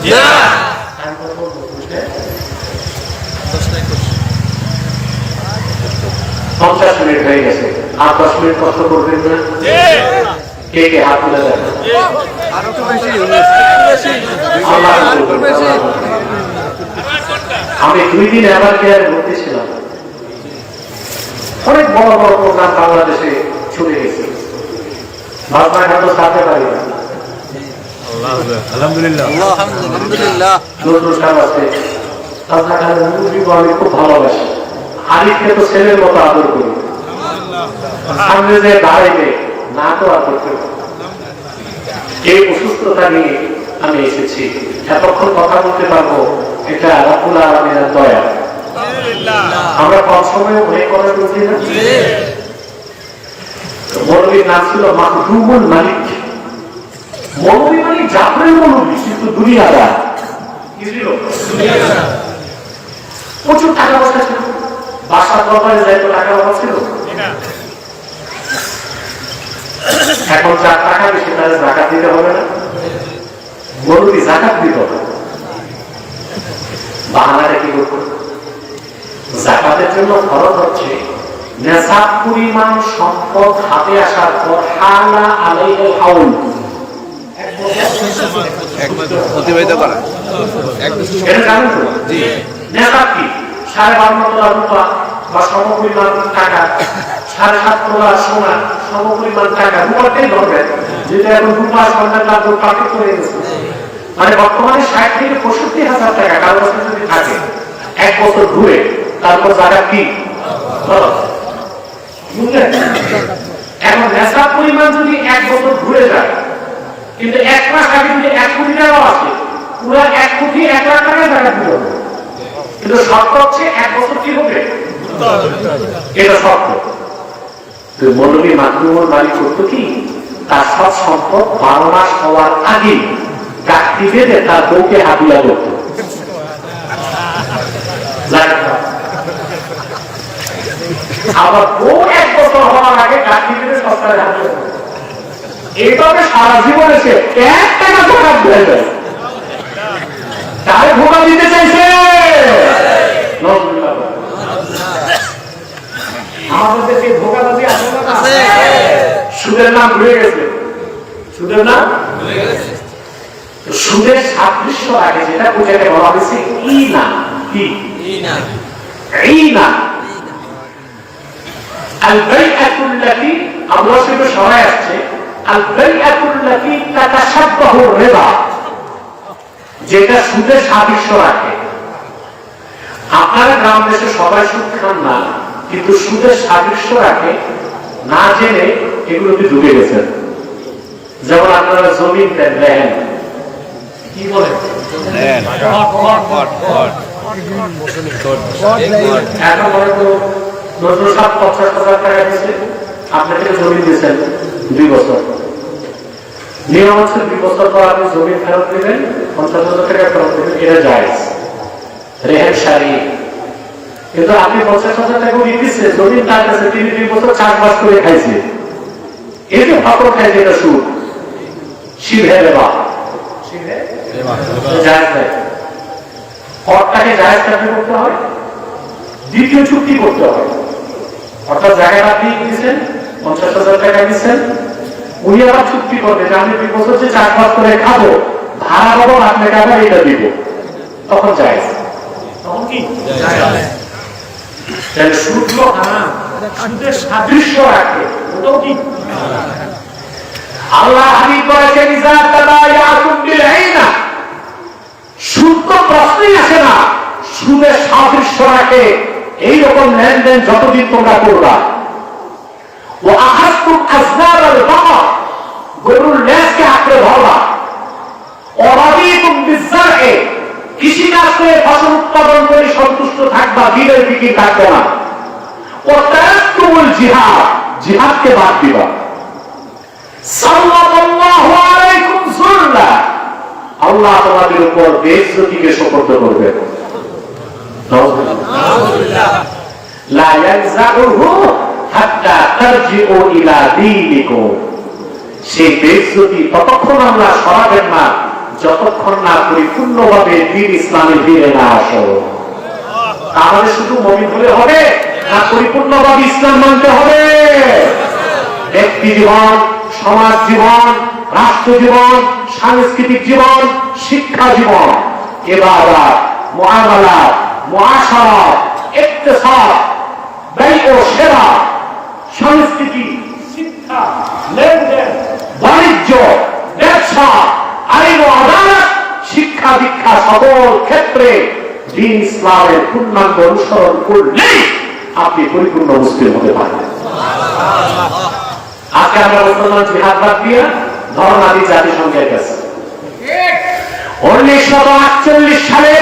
50 মিনিট হয়ে গেছে, আর 10 মিনিট কষ্ট করবেন না? কে কে হাত তুলে দেন? আমি 2 দিন এবার কেয়ার ভর্তি ছিলাম, অনেক বড় বড় প্রোগ্রাম বাংলাদেশে ছুটে গেছে, বাজনা ঘাট সাথে পারি না। আলহামদুলিল্লাহ আলহামদুলিল্লাহ। নজরুল সাহেব আছে, তাছাড়া মুরগিকে আমি খুব ভালোবাসি। আরিফকে তো ছেলের মতো আদর করি, সামনে যে দাঁড়াইবে না তো আদর করি। এই অসুস্থতা নিয়ে আমি এসেছি, এতক্ষণ কথা বলতে পারবো, এটা রাব্বুল আলামিনের দয়া। আমরা কম সময়ে অনেক কথা বলছি না। মৌলবীর নাম ছিল মাহরুমুল মালিক। মৌলবী মানে জাফরের মৌলবী, কিন্তু দুনিয়াদার। কি ছিল? প্রচুর টাকা পয়সা ছিল, বাসার দরবারে যাইতো টাকা পয়সা ছিল। এখন যার টাকা বেশি তাহলে জাকাত দিতে হবে না? মৌলবী জাকাত দিতে হবে। বাহানাটা কি করবো? জাকাতের জন্য খরচ হচ্ছে নেশাব পরিমাণ সম্পদ হাতে আসার পর হালা আলাইহিল হাউল, অতিবাহিত করা। এটা জানেন তো? নেশাব কি? 12.5 তোলা রূপা বা সমপরিমাণ টাকা, 7.5 তোলা সোনা সমপরিমাণ টাকা, রূপাটাই ধরবেন, যেটা এখন রূপা সোনার দাম পার্থক্য হয়ে গেছে। মানে বর্তমানে 60 থেকে 65,000 টাকা কারো কাছে যদি থাকে, 1 বছর ঘুরে তারপর জাকাত কি বুঝলেন? এখন নেশাব পরিমাণ যদি 1 বছর ঘুরে যায়, কিন্তু 1 মাস আগে যদি 1 কোটি টাকাও আসে, পুরো 1 কোটি 1 লাখ টাকা জাকাত দিতে হবে। কিন্তু শর্ত হচ্ছে 1 বছর কি হবে, এটা শর্ত। তো মৌলবী মাহরুমুল মালিক করতো কি, তার সব সম্পদ 12 মাস হওয়ার আগে গাঁঠি বেঁধে তার বউকে হাদিয়া করত। আবার বউ 1 বছর হওয়ার আগে গাঁঠি বেঁধে সরকারের হাদিয়া করত। এইভাবে সারা জীবনে সে 1 টাকা জাকাত দেয় যায়। তারে ধোঁকা দিতে চাইছে। আমাদের দেশে ধোঁকাবাজি আছে না? সুদের নাম ভুলে গেছে, সুদের নাম সুদের সাদৃশ্য আগে যেটা বুঝাতে বলা হয়েছে ইনা, কি ইনা আল বাইআতুল লাতি, আল্লাহ সেটা সরাই আসছে, আল বাইআতুল লাতি তাতাশাব্বাহু রিবা, যেটা সুদের সাদৃশ্য রাখে। আপনারা গ্রাম দেশে সবাই সুদ খান না, কিন্তু সুদের সাদৃশ্য রাখে না জেনে এগুলোকে ডুবে গেছেন। যেমন আপনারা জমিন দেন, লেহেন, কি বলেন এখন মনে তো নজরুল সাহেব 50,000 টাকা দিচ্ছে, আপনাকে জমি দিয়েছেন 2 বছর, নিয়ম হচ্ছে 2 বছর পর আপনি জমি ফেরত দেবেন, 50,000 টাকা ফেরত দেবেন, এটা জায়েজ, রেহেন সারি। কিন্তু আপনি 50,000 টাকা দিচ্ছে, জমি তার কাছে, তিনি 2 বছর চাষবাস করে খাইছে, এই যে ফাঁকর খাইছে, এটা সুদ, শিবে রেবা, জায়েজ নাই। অর্থটাকে জায়েজ করতে হয়, দ্বিতীয় চুক্তি করতে হয়। অর্থাৎ জায়গাটা আপনি দিচ্ছেন, 50,000 টাকা দিচ্ছেন, উনি আবার চুক্তি করবে যে আমি 2 বছর যে চাষবাস করে খাবো, ভাড়া পাবো, আপনাকে আবার এটা দিব, তখন জায়েজ। তখন কি সুদগুলো হারাম, সুদের সাদৃশ্য রাখে, ওটাও কি আল্লাহ হাবিব করেছেন, ইজা তাবায়াতুম বিল আইনা, সুদ তো প্রশ্নই আসে না, সুদের সাদৃশ্য রাখে এইরকম লেনদেন যতদিন তোমরা করবা। ও আহাতুম আসনার আল বাকর, গরুর লেজকে আঁকড়ে ধরবা। অরাদিতুম বিজ্জারএ, কৃষিকাজ করে ফসল উৎপাদন করে সন্তুষ্ট থাকবা, দিনের ফিকির থাকবে না। ও তারাক্তুমুল জিহাদ, জিহাদকে বাদ দিবা। সাল্লাল্লাহু আলাইকুম যুল্লা, আল্লাহ তোমাদের উপর বেইজ্জতিকে সুপর্দ করবে। লা ইয়ানজাউহু হাত্তা তারজিউ ইলা দীনিকুম, সেই বেইজ্জতি ততক্ষণ আল্লাহ সরাবেন না যতক্ষণ না পরিপূর্ণভাবে দ্বীন ইসলামে ফিরে না আসো। তাহলে শুধু মুমিন হলে হবে না, পরিপূর্ণভাবে ইসলাম মানতে হবে। ব্যক্তি জীবন, সমাজ জীবন, রাষ্ট্র জীবন, সাংস্কৃতিক জীবন, শিক্ষা জীবন, ইবাদত, মুআমালাত, মুআশারাত, ইকতিসাদ, ব্যয় ও সেবা, সংস্কৃতি, শিক্ষা, লেনদেন, বাণিজ্য, ব্যবসা, আইন ও আদালত, শিক্ষা দীক্ষা সকল ক্ষেত্রে দ্বীন ইসলামের পূর্ণাঙ্গ অনুসরণ করলেই আপনি পরিপূর্ণ মুসলিম হতে পারবেন। আজকে আমরা মুসলমান জিহাদ বাদ দিয়ে ধর্ম আদি জাতিসংঘের কাছে 1948 সালে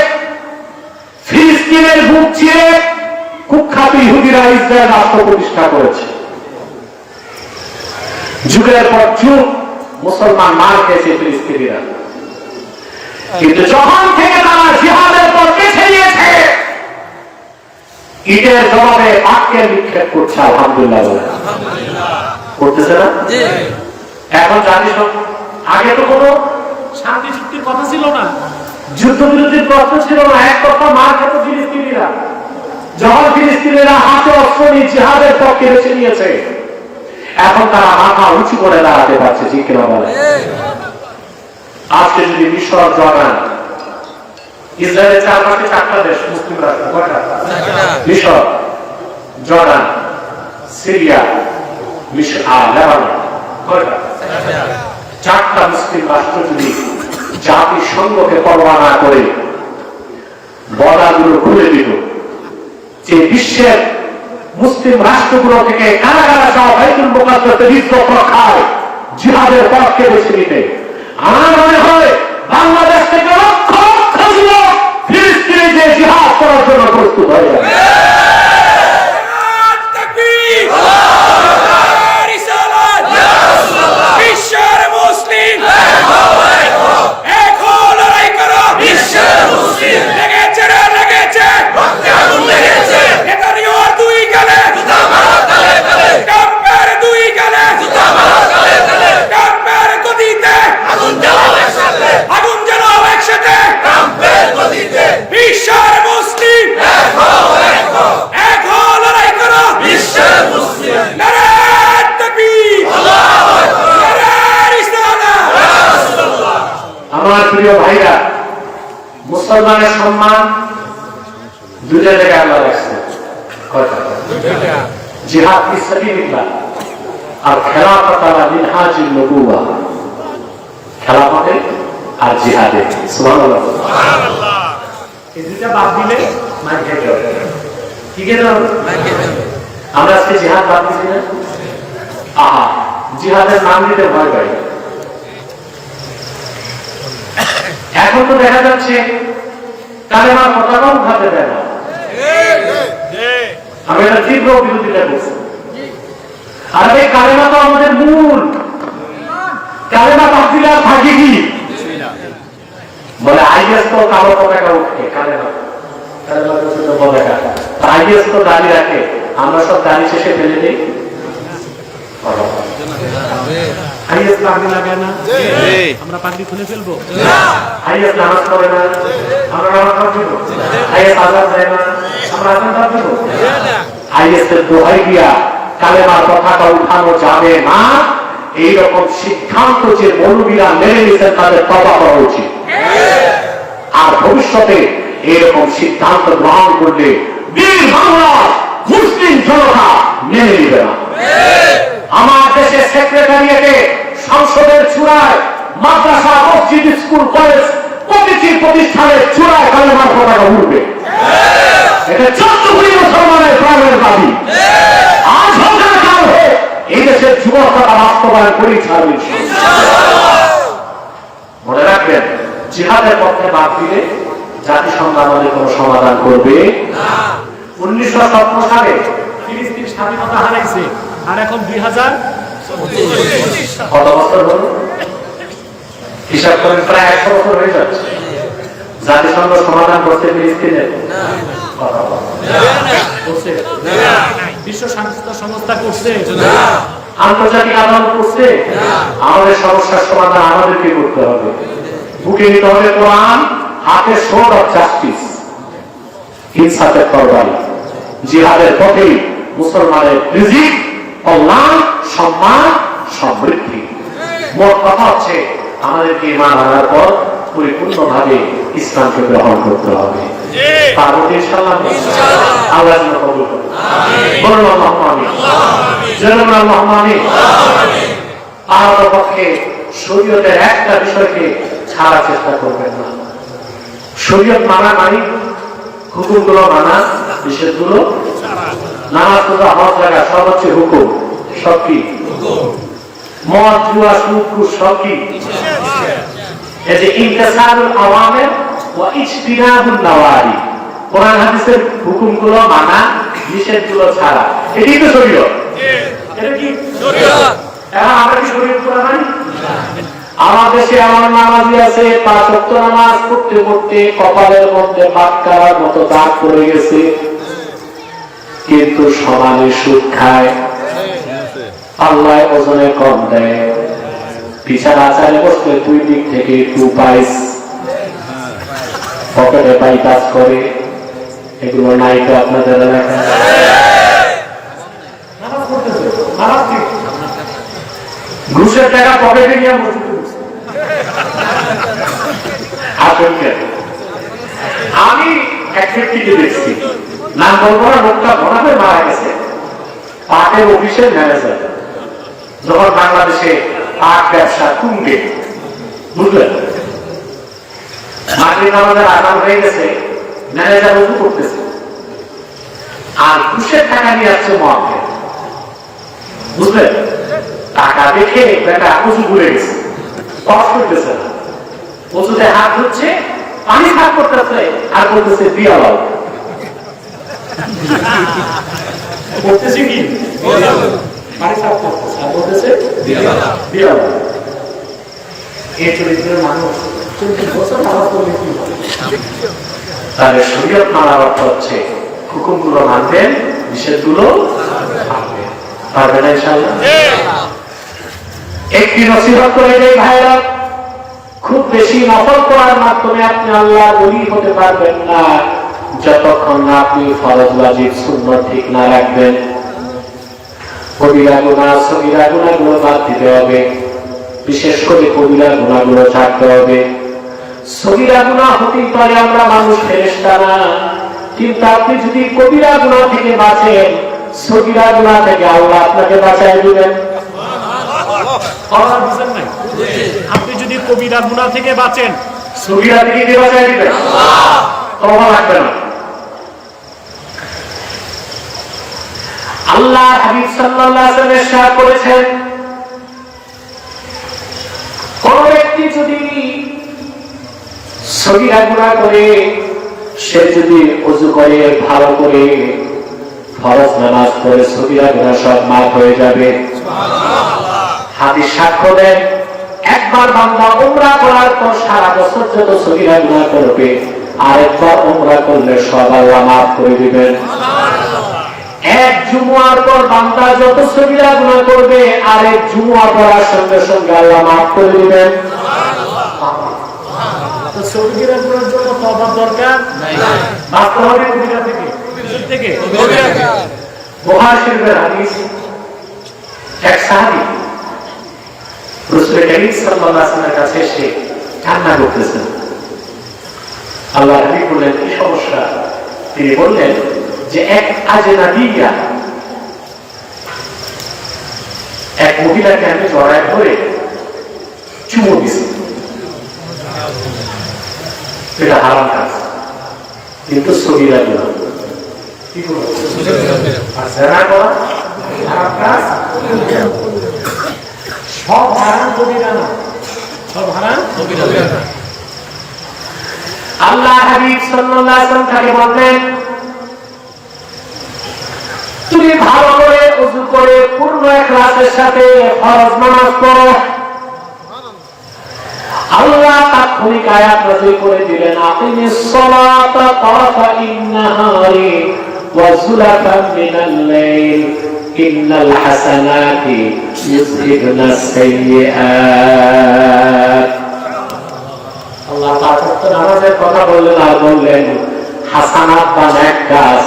ফিলিস্তিনের বুক চিরে কুখ্যাত ইহুদিরা ইসরায়েল রাষ্ট্র প্রতিষ্ঠা করেছে। যুগের পর যুগ মুসলমান মার খেয়েছে ফিলিস্তিনিরা, কিন্তু যখন থেকে তারা জিহাদের পথ বেছে নিয়েছে, ইটের জবাবে বাক্যের নিক্ষেপ করছে। আলহামদুলিল্লাহ করতেছে না? এখন জাতিসংঘ, আগে তো কোনো শান্তি চুক্তির কথা ছিল না, যুদ্ধবিরতির প্রশ্ন ছিল না, এক কথা মার খেত ফিলিস্তিনিরা। যখন ফিলিস্তিনিরা হাতে অস্ত্র নিয়ে জিহাদের পক্ষে বেছে নিয়েছে, এখন তারা মাথা উঁচু করে দাঁড়াতে পারছে। ঠিক কিনা বলে? আজকে যদি মিশর, জর্ডান, ইসরায়েলের চারপাশে 4টা দেশ মুসলিম রাষ্ট্র, কয়টা? মিশর, জর্ডান, সিরিয়া, আর লেবানন, কয়টা? 4টা মুসলিম রাষ্ট্র যদি জাতিসংঘকে পরোয়া না করে বর্ডারগুলো খুলে দিত, যে বিশ্বের মুসলিম রাষ্ট্রগুলো থেকে কারা কারা যাওয়া বাইতুল মুকাদ্দাসে ইজ্জত রক্ষায় জিহাদের পথকে বেছে নিতে, আমার মনে হয় বাংলাদেশ থেকে লক্ষ লক্ষ যুবক ফিলিস্তিনে যে জিহাদ করার জন্য প্রস্তুত হয়ে যাবে। আমার প্রিয় ভাইরা, মুসলমানের সম্মান দুইটা জায়গায় আল্লাহ রাখছে। জিহাদ ফি সাবিলিল্লাহ আর খেলাফত আলা মিনহাজিন নবুওয়া। খেলাফতে আর জিহাদে। সুবহানাল্লাহ। এই দুইটা বাদ দিলে মার খেতে হবে। কি খেতে হবে? আমরা আজকে জিহাদ বাদ দিছি না? আহা, জিহাদের নাম দিতে ভয় পাই। এখন তো দেখা যাচ্ছে কালেমার পতাকা উঠাতে দেয় না। আমি এটা তীব্র বিরোধিতা করছি। আর এই কালেমা তো আমাদের মূল। কালেমা বাদ দিলে আর থাকে কি? বলে আইএস তো কালো পতাকা উঠে, কালেমা পতাকা, আইএস তো দাঁড়িয়ে রাখে, আমরা সব দাঁড়িয়ে শেষে ফেলে দিই। আইএস পাগড়ি লাগায় না, আমরা পাগড়ি খুলে ফেলবো। আইএস নামাজ পড়ে না, আমরা নামাজ পড়বো। আইএস আজান দেয় না, আমরা আজান পড়বো। আইএস এর দোহাই দিয়া কালেমার পতাকা উঠানো যাবে না, এইরকম সিদ্ধান্ত যে মৌলবীরা মেনে নিয়েছেন তাদের তওবা করা উচিত। আর ভবিষ্যতে এইরকম সিদ্ধান্ত গ্রহণ করলে বীর বাংলার মুসলিম জনতা মেনে নিবে না। আমার দেশের সেক্রেটারিয়েটে, সংসদের চূড়ায়, মাদ্রাসা, মসজিদ, স্কুল, কলেজ, প্রতিটি প্রতিষ্ঠানের চূড়ায় কালেমার পতাকা উঠবে। এটা 14 কোটি মুসলমানের প্রাণের দাবি। আজ হোক না কাল হোক, এই দেশের যুবক তারা বাস্তবায়ন করেই ছাড়বে। মনে রাখবেন, জিহাদের পক্ষে বাদ দিলে জাতিসংঘ আমাদের কোনো সমাধান করবে না। 1917 সালে ফিলিস্তিন স্বাধীনতা হারাইছে, আর এখন 2025 কত বছর হল? হিসাব করেন, প্রায় 100 বছর হয়ে যাচ্ছে। জাতিসংঘ সমাধান করতে ফিলিস্তিনের বিশ্ব স্বাস্থ্য সংস্থা করছে, আন্তর্জাতিক আদালত করছে। আমাদের সমস্যার সমাধান আমাদেরকে করতে হবে। বুকে নিতে হবে কোরআন, হাতে সোর্ড অফ জাস্টিস, ইনসাফের তরবারি। জিহাদের পথেই মুসলমানের রিজিক, কল্যাণ, সম্মান, সমৃদ্ধি। মোট কথা হচ্ছে আমাদেরকে ঈমান আনার পর পরিপূর্ণভাবে ইসলামকে গ্রহণ করতে হবে। পার্বতী ইনশাআল্লাহ আল্লাহ যেন কবুল করে। বলুন আল্লাহুম্মা আমিন। জনগণ আল্লাহুম্মা আমিন। পাহাড়ের পক্ষে শরীয়তের একটা বিষয়কে ছাড়ার চেষ্টা করবেন না। শরীয়ত মানা মানে হুকুমগুলো মানা, নিষেধগুলো নামাজ রোজা হজ জায়গা সব হচ্ছে হুকুম, সব কি মদ জুয়া সুদ ঘুষ সব কি এই যে ইমতিসালুল আওয়ামির ওয়া ইজতিনাবুন নাওয়াহি, কোরআন হাদিসের হুকুমগুলো মানা, নিষেধগুলো ছাড়া, এটাই তো শরীয়ত। এটা কি শরীয়ত? এখন আমরা কি শরীয়ত করে মানি? আমার দেশে আমার নামাজি আছে, 5 ওয়াক্ত নামাজ পড়তে পড়তে কপালের মধ্যে বাটকারার মতো দাগ পড়ে গেছে, কিন্তু সমানে সুদ খায়, আল্লাহ ওজনে কম দেয়, পিছার আচারে বসলে 2 দিক থেকে 2 পাইস পকেটে পাই কাজ করে। এগুলো নাই তো আপনাদের এলাকায়? ঘুষের টাকা পকেটে নিয়ে আমি এক ব্যক্তিকে দেখছি, নাম বলবো না, লোকটা ভরা হয়ে মারা গেছে, পাটের অফিসের ম্যানেজার। যখন বাংলাদেশে পাট ব্যবসা তুঙ্গে, বুঝলেন, মাটির নামাজের আগাম হয়ে গেছে, ম্যানেজার উঁচু করতেছে আর ঘুষের টাকা নিয়ে আসছে মহাকে, বুঝলেন, টাকা দেখে বেটা উঁচু ঘুরে গেছে, কষ্ট করতেছে না, উঁচুতে হাত ধরছে, পানি সাফ করতেছে আর বলতেছে দিয়া লাও, করতেছে কি পানি সাফ করতেছে আর বলতেছে দিয়া লাও। এই চরিত্রের মানুষ 40 বছর নামাজ পড়লে কি হবে? তাহলে শরীয়ত মানার অর্থ হচ্ছে হুকুমগুলো মানবেন, নিষেধগুলো মানবেন, পারবেন না ইনশাআল্লাহ? একটি নসিহত করে দেই ভাইরা, খুব বেশি নফল করার মাধ্যমে আপনি আল্লাহর ওলি হতে পারবেন না যতক্ষণ না আপনি ফরজ ওয়াজিব সুন্নাত ঠিক না রাখবেন। কবিরা গুনাহ সগীরা গুনাহগুলো বাদ দিতে হবে, বিশেষ করে কবিরা গুনাহগুলো ছাড়তে হবে। সগীরা গুনাহ হতেই পারে আমরা মানুষ, ফেরেশতা না, কিন্তু আপনি যদি কবিরা গুনাহ থেকে বাঁচেন, সগীরা গুনাহ থেকে আল্লাহ আপনাকে বাঁচায় দিবেন। আপনি যদি কবিরা গুনাহ থেকে বাঁচেন, সগীরা থেকে কে বাঁচায় দিবেন? তওবা লাগবে না। আল্লাহ হাবিব সাল্লাল্লাহু আলাইহি ওয়াসাল্লাম ইরশাদ করেছেন, কোন ব্যক্তি যদি সগীরা গুনাহ করে, সে যদি ওযু করে ভালো করে ফরজ নামাজ পড়ে, সগীরা গুনাহ সব মাফ হয়ে যাবে। সুবহানাল্লাহ। হাদিস সাক্ষ্য দেয়, একবার বান্দা উমরা করার পর সারা বছর যত সগীরা গুনাহ করবে, আরেকবার উমরা করলে সব আল্লাহ মাফ করে দিবেন। এক জুমুয়ার পর বান্দা যত সগীরা গুনাহ করবে, আরেক জুমুয়া পড়ার সঙ্গে সঙ্গে আল্লাহ মাফ করে দিবেন। তো সগীরা গুনাহের জন্য তওবার দরকার নাই, মাফ হবে কবিরা থেকে। বুখারী শরীফের হাদিস, এক সাহাবী রাসূল করিম সাল্লাল্লাহু আলাইহি ওয়াসাল্লামের কাছে এসে কান্না করতেছেন। আল্লাহর হাবিব বললেন, কি সমস্যা? তিনি বললেন যে এক আজনাবিয়া, এক মহিলাকে আমি জড়ায় ধরে চুমু দিছি, এটা হারাম কাজ, কিন্তু সগীরা গুনাহ। কি করব? আর যারা করা হারাম কাজ, সব হারাম কবিরা না, সব হারাম কবিরা না। আল্লাহ হাবিব সাল্লাল্লাহু আলাইহি ওয়াসাল্লাম তাকে বললেন, তুমি ভালো করে ওযু করে পূর্ণ ইখলাসের সাথে ফরজ নামাজ পড়ো, আল্লাহ তাৎক্ষণিক আয়াত নাযিল করে দিলেন, আকিমিস সালাতা তারাফাইন নাহারি ওয়া যুলাফান মিনাল লাইল ইন্নাল হাসানাতি ইউযহিবনাস সাইয়্যাত। আল্লাহ পাঁচ ওয়াক্ত নামাজের কথা বললেন আর বললেন, হাসানাত বা নেক কাজ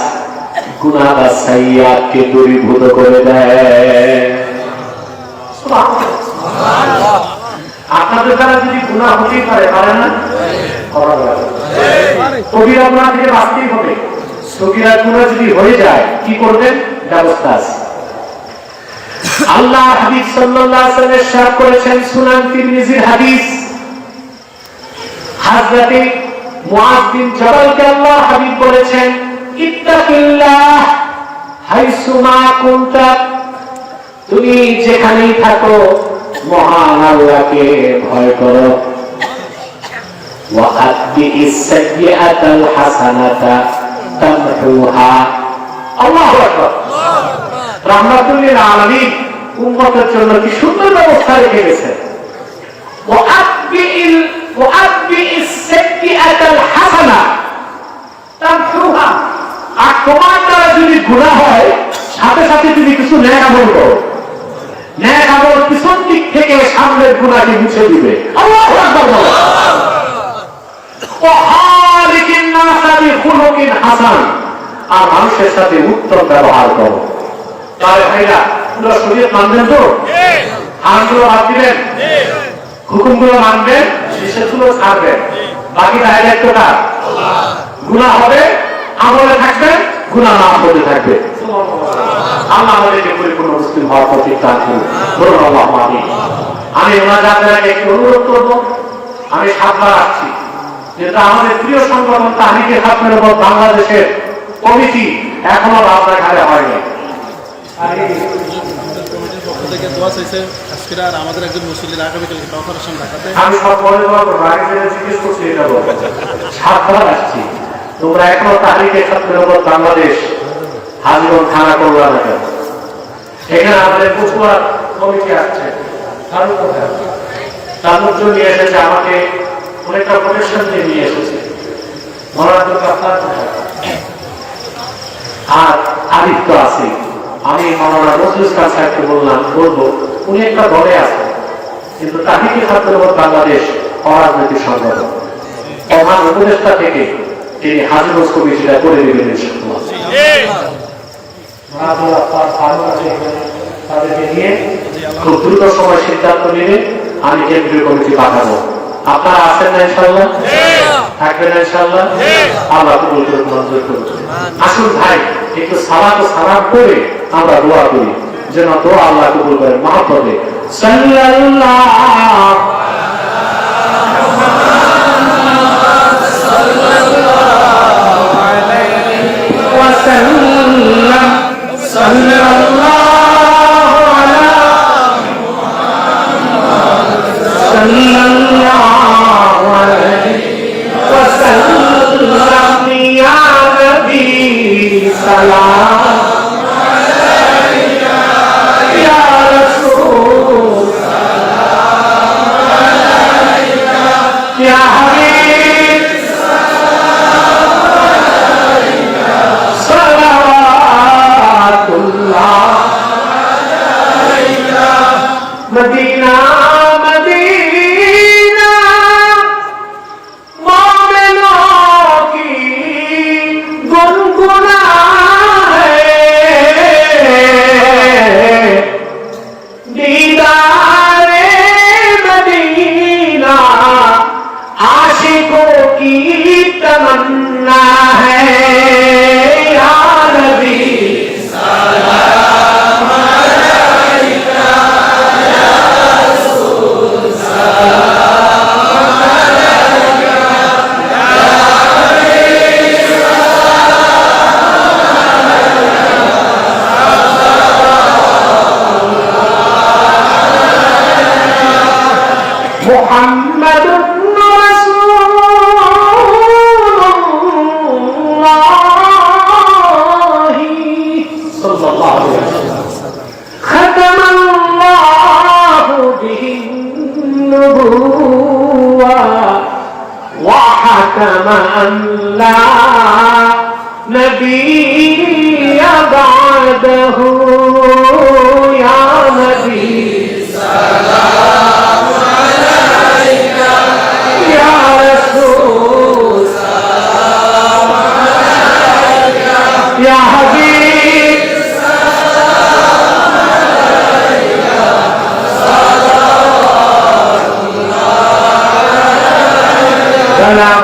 গুনাহ বা সাইয়্যাতকে দূরীভূত করে দেয়। সুবহানাল্লাহ। আপনাদের দ্বারা যদি গুনাহ হতেই পারে, পারে না? কবিরা গুনাহ থেকে বাঁচতেই হবে। সগীরা গুনাহ যদি হয়ে যায় কি করবেন? ব্যবস্থা আছে। আল্লাহ হাবিব সাল্লাল্লাহু আলাইহি ওয়াসাল্লাম ইরশাদ করেছেন, সুনান তিরমিজির হাদিস, হযরত মুআয বিন জাবালকে আল্লাহ হাবিব বলেছেন, ইত্তাকিল্লাহ হাইসুমা কুনতা, তুমি যেখানেই থাকো মহান আল্লাহকে ভয় করো। ওয়া আতবিইস সাইয়্যাতাল হাসানাতা তামহুহা। আল্লাহু আকবার। রাহমাতুল লিল আলামিন উম্মতের জন্য কি সুন্দর ব্যবস্থা রেখে গেছেন। ওয়া আতবিইস সাইয়্যাতাল হাসানা তামহুহা। আর তোমার দ্বারা যদি গুনাহ হয়, সাথে সাথে তুমি কিছু নেক আমল করো, নেক আমল পিছন দিক থেকে সামনের গুনাহকে মুছে দিবে। আল্লাহু আকবার। ওয়া খালিকিন নাসা বিখুলুকিন হাসান। আর মানুষের সাথে উত্তম ব্যবহার করো। তাহলে ভাইরা পুরো শরীয়ত মানবেন তো? হারামগুলো বাদ দিবেন, হুকুমগুলো মানবেন, নিষেধগুলো ছাড়বেন। বাকি দায়িত্বটা গুনাহ হবে, আমলে থাকবেন, গুনাহ মাফ হতে থাকবে। আল্লাহ আমাদেরকে পরিপূর্ণ মুসলিম হওয়ার তৌফিক দান করুন। বলুন আল্লাহুম্মা আমিন। আমি ওনাদের একটু অনুরোধ করব, আমি 7 বার আসছি, যেটা আমাদের প্রিয় সংগঠন তাহরিকে খাতমের উপর বাংলাদেশের কমিটি এখনো আপনার ঘাড়ে হয়নি। আমাদের একজন মুসলিম আগামীকালকে অপারেশন ঢাকাতে আমি সব বলে জিজ্ঞেস করছি, এটা 7 বার আসছি, তোমরা এখনো তাহরিকে খাতমের উপর বাংলাদেশ হাজিগঞ্জ থানা করবা না কেন? এখানে আমাদের কুচুয়ার কমিটি আসছে, তার লোকজন নিয়ে এসেছে, আমাকে অনেকটা প্রোটেকশন দিয়ে নিয়ে এসেছে। আর আদিত্য আছে, আমি মাওলানা নজরুল ইসলাম সাহেবকে বলবো, উনি একটা দলে আছেন, কিন্তু তাহিকে খাতমের উপর বাংলাদেশ অরাজনৈতিক সংগঠন, প্রধান উপদেষ্টা থেকে তিনি হাজিগঞ্জ কমিটিটা করে দেবেন ইনশাআল্লাহ। তাদেরকে নিয়ে খুব দ্রুত সময় সিদ্ধান্ত নিয়ে আমি কেন্দ্রীয় কমিটি পাঠাবো। আপনারা আছেন না ইনশাআল্লাহ? থাকবেন না ইনশাআল্লাহ? আল্লাহ কবুল করুন, মঞ্জুর করুন। আসুন ভাই, একটু সালাত ও সালাম করে আমরা দোয়া করি, যেন দোয়া আল্লাহ কবুল করেন। মহব্বতে সাল্লাল্লাহু मदीना मदीना मोमिनों की गुनगुना है, दीदारे मदीना आशिकों की तमन्ना है। या नबी محمد رسول الله صلى الله عليه وسلم ختم الله به النبوة وحكم أن لا نبي بعده